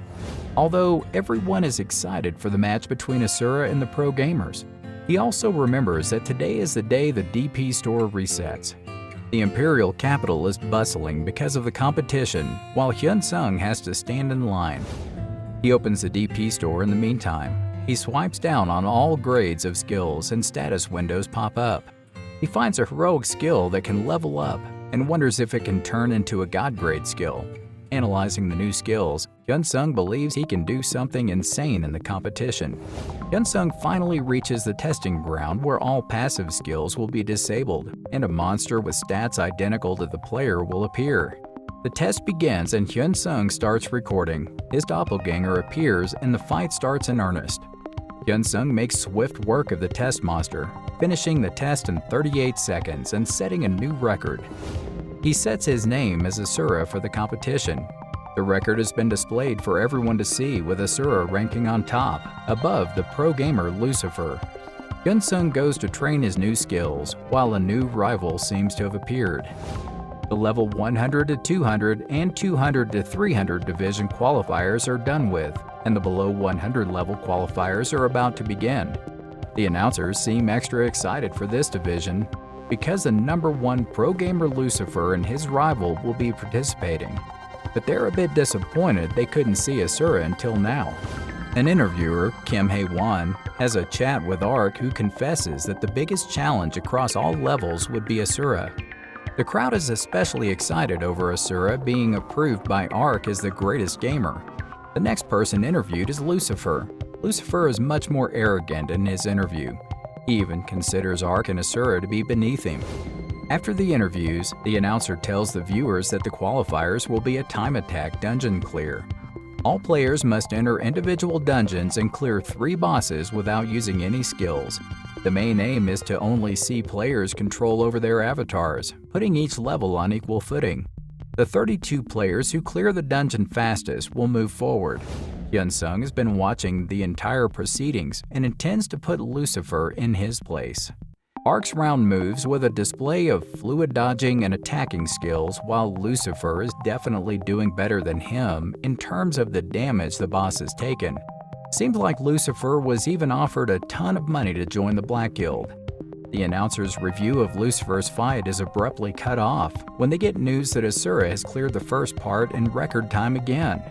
Although everyone is excited for the match between Asura and the pro gamers, he also remembers that today is the day the DP store resets. The imperial capital is bustling because of the competition, while Hyunsung has to stand in line. He opens the DP store in the meantime. He swipes down on all grades of skills and status windows pop up. He finds a heroic skill that can level up and wonders if it can turn into a god grade skill. Analyzing the new skills, Hyunsung believes he can do something insane in the competition. Hyunsung finally reaches the testing ground where all passive skills will be disabled, and a monster with stats identical to the player will appear. The test begins and Hyunsung starts recording. His doppelganger appears and the fight starts in earnest. Hyunsung makes swift work of the test monster, finishing the test in 38 seconds and setting a new record. He sets his name as Asura for the competition. The record has been displayed for everyone to see, with Asura ranking on top, above the pro gamer Lucifer. Hyunsung goes to train his new skills, while a new rival seems to have appeared. The level 100 to 200 and 200 to 300 division qualifiers are done with, and the below 100 level qualifiers are about to begin. The announcers seem extra excited for this division because the number 1 pro gamer Lucifer and his rival will be participating. But they're a bit disappointed they couldn't see Asura until now. An interviewer, Kim Hae-won, has a chat with Ark, who confesses that the biggest challenge across all levels would be Asura. The crowd is especially excited over Asura being approved by Ark as the greatest gamer. The next person interviewed is Lucifer. Lucifer is much more arrogant in his interview. He even considers Ark and Asura to be beneath him. After the interviews, the announcer tells the viewers that the qualifiers will be a time attack dungeon clear. All players must enter individual dungeons and clear 3 bosses without using any skills. The main aim is to only see players control over their avatars, putting each level on equal footing. The 32 players who clear the dungeon fastest will move forward. Hyunsung has been watching the entire proceedings and intends to put Lucifer in his place. Ark's round moves with a display of fluid dodging and attacking skills, while Lucifer is definitely doing better than him in terms of the damage the boss has taken. Seems like Lucifer was even offered a ton of money to join the Black Guild. The announcer's review of Lucifer's fight is abruptly cut off when they get news that Asura has cleared the first part in record time again.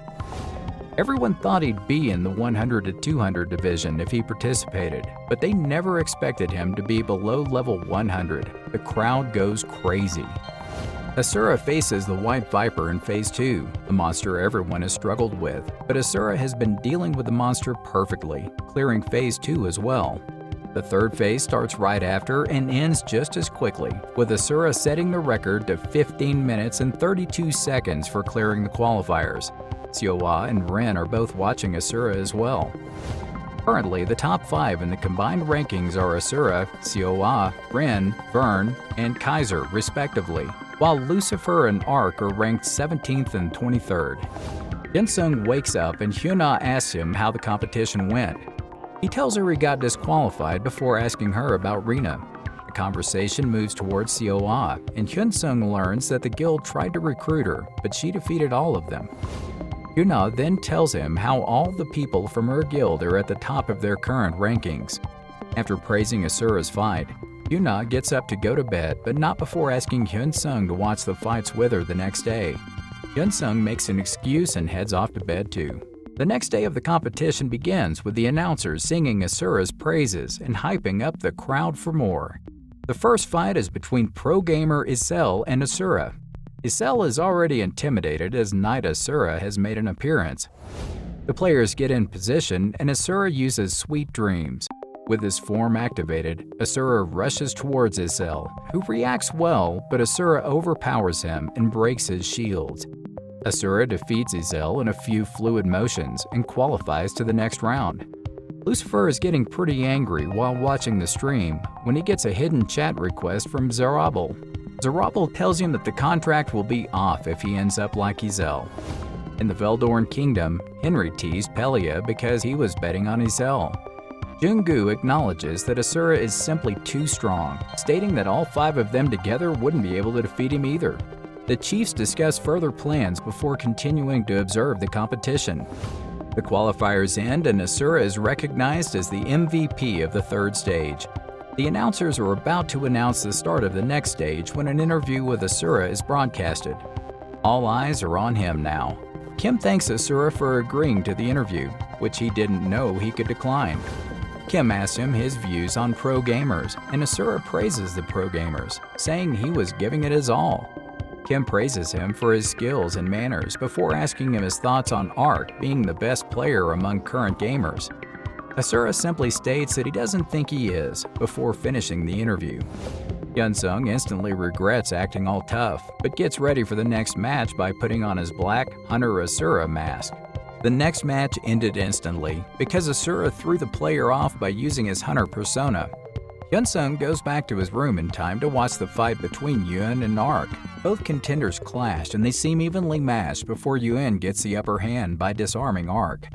Everyone thought he'd be in the 100 to 200 division if he participated, but they never expected him to be below level 100. The crowd goes crazy. Asura faces the White Viper in Phase 2, the monster everyone has struggled with, but Asura has been dealing with the monster perfectly, clearing Phase 2 as well. The third phase starts right after and ends just as quickly, with Asura setting the record to 15 minutes and 32 seconds for clearing the qualifiers. Seowa and Ren are both watching Asura as well. Currently, the top 5 in the combined rankings are Asura, Seowa, Ren, Vern, and Kaiser, respectively, while Lucifer and Ark are ranked 17th and 23rd. Hyunsung wakes up and Hyuna asks him how the competition went. He tells her he got disqualified before asking her about Rina. The conversation moves towards Seowa, and Hyunsung learns that the guild tried to recruit her, but she defeated all of them. Hyuna then tells him how all the people from her guild are at the top of their current rankings. After praising Asura's fight, Hyuna gets up to go to bed, but not before asking Hyunsung to watch the fights with her the next day. Hyunsung makes an excuse and heads off to bed too. The next day of the competition begins with the announcers singing Asura's praises and hyping up the crowd for more. The first fight is between pro gamer Isel and Asura. Isel is already intimidated as Knight Asura has made an appearance. The players get in position and Asura uses Sweet Dreams. With his form activated, Asura rushes towards Isel, who reacts well, but Asura overpowers him and breaks his shields. Asura defeats Isel in a few fluid motions and qualifies to the next round. Lucifer is getting pretty angry while watching the stream when he gets a hidden chat request from Zerubbabel. Zerubbabel tells him that the contract will be off if he ends up like Isel. In the Veldorn Kingdom, Henry teased Pelia because he was betting on Isel. Jungu acknowledges that Asura is simply too strong, stating that all 5 of them together wouldn't be able to defeat him either. The chiefs discuss further plans before continuing to observe the competition. The qualifiers end and Asura is recognized as the MVP of the 3rd stage. The announcers are about to announce the start of the next stage when an interview with Asura is broadcasted. All eyes are on him now. Kim thanks Asura for agreeing to the interview, which he didn't know he could decline. Kim asks him his views on pro gamers, and Asura praises the pro gamers, saying he was giving it his all. Kim praises him for his skills and manners before asking him his thoughts on Ark being the best player among current gamers. Asura simply states that he doesn't think he is, before finishing the interview. Hyunsung instantly regrets acting all tough, but gets ready for the next match by putting on his black Hunter Asura mask. The next match ended instantly because Asura threw the player off by using his Hunter persona. Hyunsung goes back to his room in time to watch the fight between Yuen and Ark. Both contenders clash and they seem evenly matched before Yuen gets the upper hand by disarming Ark.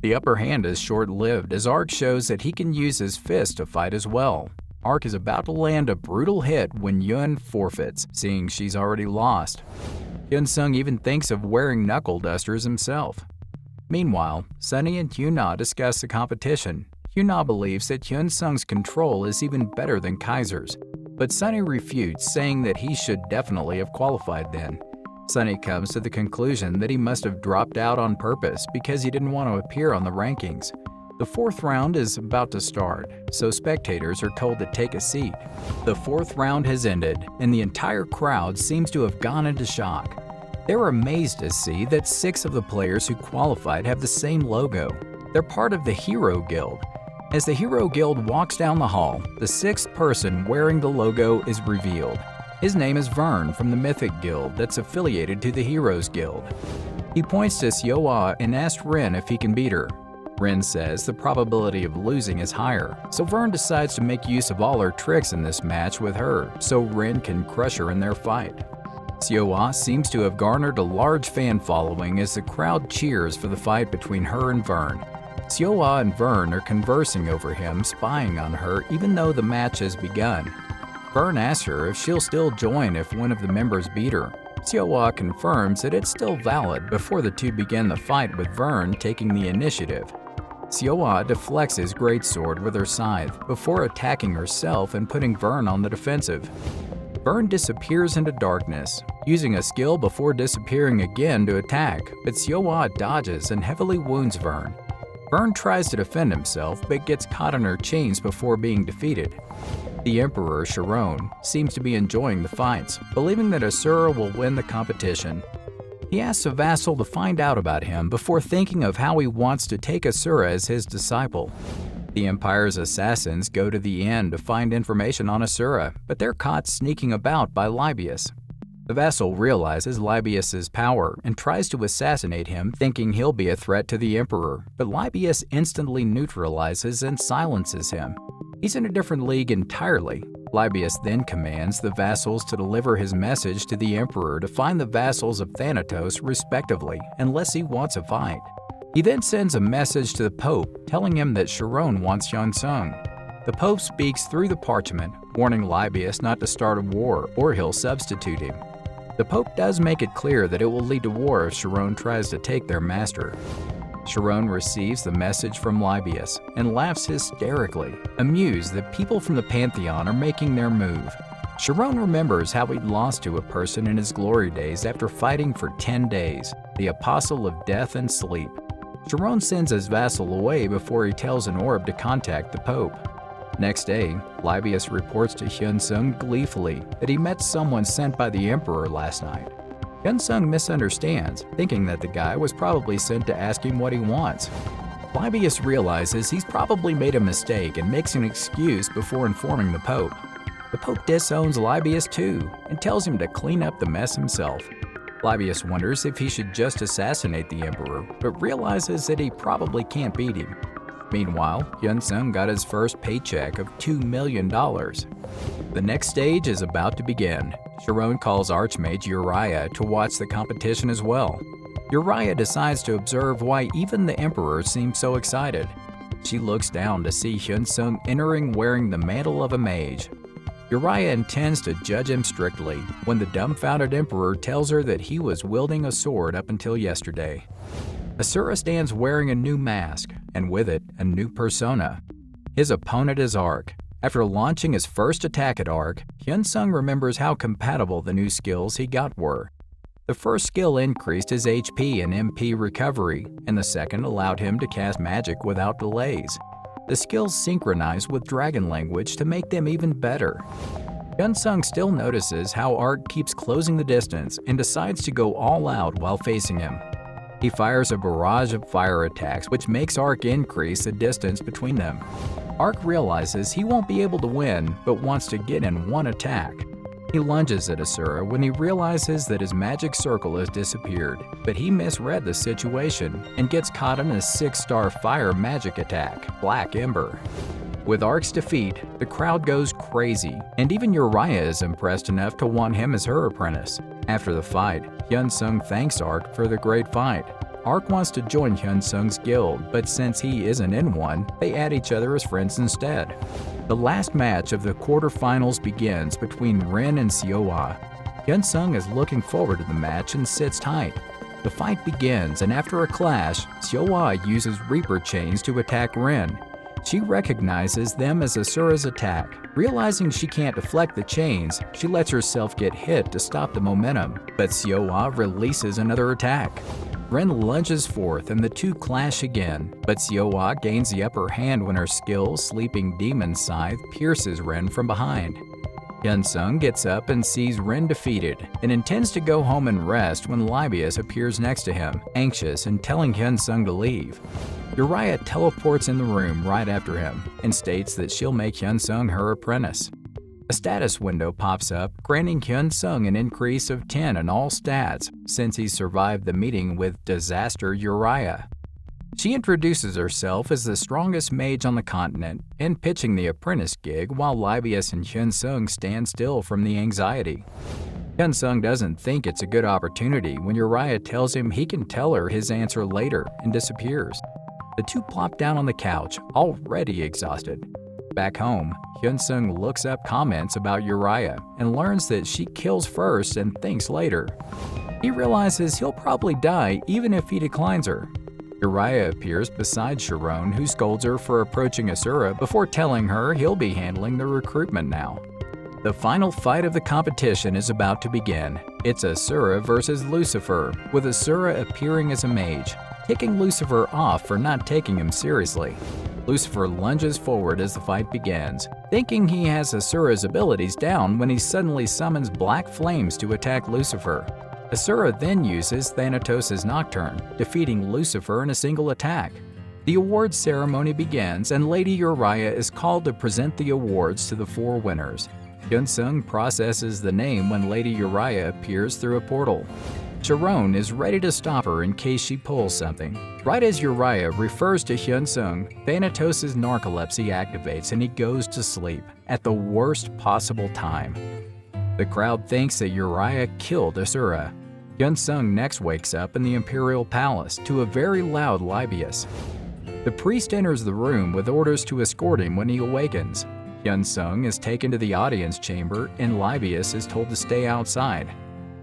The upper hand is short-lived as Ark shows that he can use his fist to fight as well. Ark is about to land a brutal hit when Yuen forfeits, seeing she's already lost. Hyunsung even thinks of wearing knuckle dusters himself. Meanwhile, Sunny and Hyuna discuss the competition. Hyuna believes that Hyunsung's control is even better than Kaiser's, but Sunny refutes, saying that he should definitely have qualified then. Sunny comes to the conclusion that he must have dropped out on purpose because he didn't want to appear on the rankings. The 4th round is about to start, so spectators are told to take a seat. The 4th round has ended, and the entire crowd seems to have gone into shock. They're amazed to see that 6 of the players who qualified have the same logo. They're part of the Hero Guild. As the Hero Guild walks down the hall, the 6th person wearing the logo is revealed. His name is Vern from the Mythic Guild that's affiliated to the Heroes Guild. He points to Seowa and asks Ren if he can beat her. Ren says the probability of losing is higher, so Vern decides to make use of all her tricks in this match with her so Ren can crush her in their fight. Seowa seems to have garnered a large fan following as the crowd cheers for the fight between her and Vern. Seowa and Vern are conversing over him, spying on her even though the match has begun. Vern asks her if she'll still join if one of the members beat her. Seowa confirms that it's still valid before the two begin the fight with Vern taking the initiative. Seowa deflects his greatsword with her scythe before attacking herself and putting Vern on the defensive. Vern disappears into darkness, using a skill before disappearing again to attack, but Seowa dodges and heavily wounds Vern. Vern tries to defend himself but gets caught in her chains before being defeated. The Emperor, Sharon, seems to be enjoying the fights, believing that Asura will win the competition. He asks a vassal to find out about him before thinking of how he wants to take Asura as his disciple. The Empire's assassins go to the inn to find information on Asura, but they're caught sneaking about by Libius. The vassal realizes Libius' power and tries to assassinate him, thinking he'll be a threat to the emperor, but Libius instantly neutralizes and silences him. He's in a different league entirely. Libius then commands the vassals to deliver his message to the emperor to find the vassals of Thananos respectively, unless he wants a fight. He then sends a message to the Pope telling him that Sharon wants Hyunsung. The Pope speaks through the parchment, warning Libius not to start a war or he'll substitute him. The Pope does make it clear that it will lead to war if Sharon tries to take their master. Sharon receives the message from Libius and laughs hysterically, amused that people from the Pantheon are making their move. Sharon remembers how he'd lost to a person in his glory days after fighting for 10 days, the apostle of death and sleep. Sharon sends his vassal away before he tells an orb to contact the Pope. Next day, Libius reports to Hyunsung gleefully that he met someone sent by the emperor last night. Hyunsung misunderstands, thinking that the guy was probably sent to ask him what he wants. Libius realizes he's probably made a mistake and makes an excuse before informing the Pope. The Pope disowns Libius too and tells him to clean up the mess himself. Libius wonders if he should just assassinate the emperor, but realizes that he probably can't beat him. Meanwhile, Hyunsung got his first paycheck of $2 million. The next stage is about to begin. Sharon calls Archmage Uriah to watch the competition as well. Uriah decides to observe why even the Emperor seems so excited. She looks down to see Hyunsung entering wearing the mantle of a mage. Uriah intends to judge him strictly when the dumbfounded Emperor tells her that he was wielding a sword up until yesterday. Asura stands wearing a new mask, and with it, a new persona. His opponent is Ark. After launching his first attack at Ark, Hyunsung remembers how compatible the new skills he got were. The first skill increased his HP and MP recovery, and the second allowed him to cast magic without delays. The skills synchronize with dragon language to make them even better. Hyunsung still notices how Ark keeps closing the distance and decides to go all out while facing him. He fires a barrage of fire attacks, which makes Ark increase the distance between them. Ark realizes he won't be able to win, but wants to get in one attack. He lunges at Asura when he realizes that his magic circle has disappeared, but he misread the situation and gets caught in a 6-star fire magic attack, Black Ember. With Ark's defeat, the crowd goes crazy, and even Uriah is impressed enough to want him as her apprentice. After the fight, Hyunsung thanks Ark for the great fight. Ark wants to join Hyunsung's guild, but since he isn't in one, they add each other as friends instead. The last match of the quarterfinals begins between Rin and Seowa. Hyunsung is looking forward to the match and sits tight. The fight begins, and after a clash, Seowa uses Reaper Chains to attack Rin. She recognizes them as Asura's attack. Realizing she can't deflect the chains, she lets herself get hit to stop the momentum, but Seowa releases another attack. Rin lunges forth and the two clash again, but Seowa gains the upper hand when her skill, Sleeping Demon Scythe, pierces Rin from behind. Hyunsung gets up and sees Rin defeated and intends to go home and rest when Libius appears next to him, anxious and telling Hyunsung to leave. Uriah teleports in the room right after him and states that she'll make Hyunsung her apprentice. A status window pops up, granting Hyunsung an increase of 10 in all stats since he survived the meeting with Disaster Uriah. She introduces herself as the strongest mage on the continent and pitching the apprentice gig while Libius and Hyunsung stand still from the anxiety. Hyunsung doesn't think it's a good opportunity when Uriah tells him he can tell her his answer later and disappears. The two plop down on the couch, already exhausted. Back home, Hyunsung looks up comments about Uriah and learns that she kills first and thinks later. He realizes he'll probably die even if he declines her. Uriah appears beside Sharon, who scolds her for approaching Asura before telling her he'll be handling the recruitment now. The final fight of the competition is about to begin. It's Asura versus Lucifer, with Asura appearing as a mage, kicking Lucifer off for not taking him seriously. Lucifer lunges forward as the fight begins, thinking he has Asura's abilities down when he suddenly summons black flames to attack Lucifer. Asura then uses Thanatos' Nocturne, defeating Lucifer in a single attack. The awards ceremony begins and Lady Uriah is called to present the awards to the 4 winners. Hyunsung processes the name when Lady Uriah appears through a portal. Sharon is ready to stop her in case she pulls something. Right as Uriah refers to Hyunsung, Thananos' narcolepsy activates and he goes to sleep at the worst possible time. The crowd thinks that Uriah killed Asura. Hyunsung next wakes up in the Imperial Palace to a very loud Libius. The priest enters the room with orders to escort him when he awakens. Hyunsung is taken to the audience chamber and Libius is told to stay outside.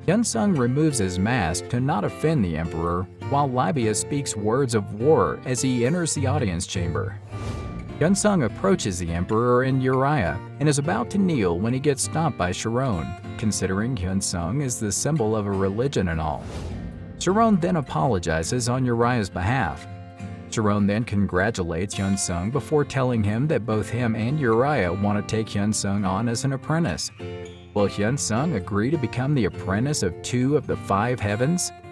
Hyunsung removes his mask to not offend the emperor, while Libius speaks words of war as he enters the audience chamber. Hyunsung approaches the emperor and Uriah and is about to kneel when he gets stopped by Sharon, considering Hyunsung is the symbol of a religion and all. Sharon then apologizes on Uriah's behalf. Sharon then congratulates Hyunsung before telling him that both him and Uriah want to take Hyunsung on as an apprentice. Will Hyunsung agree to become the apprentice of 2 of the 5 heavens?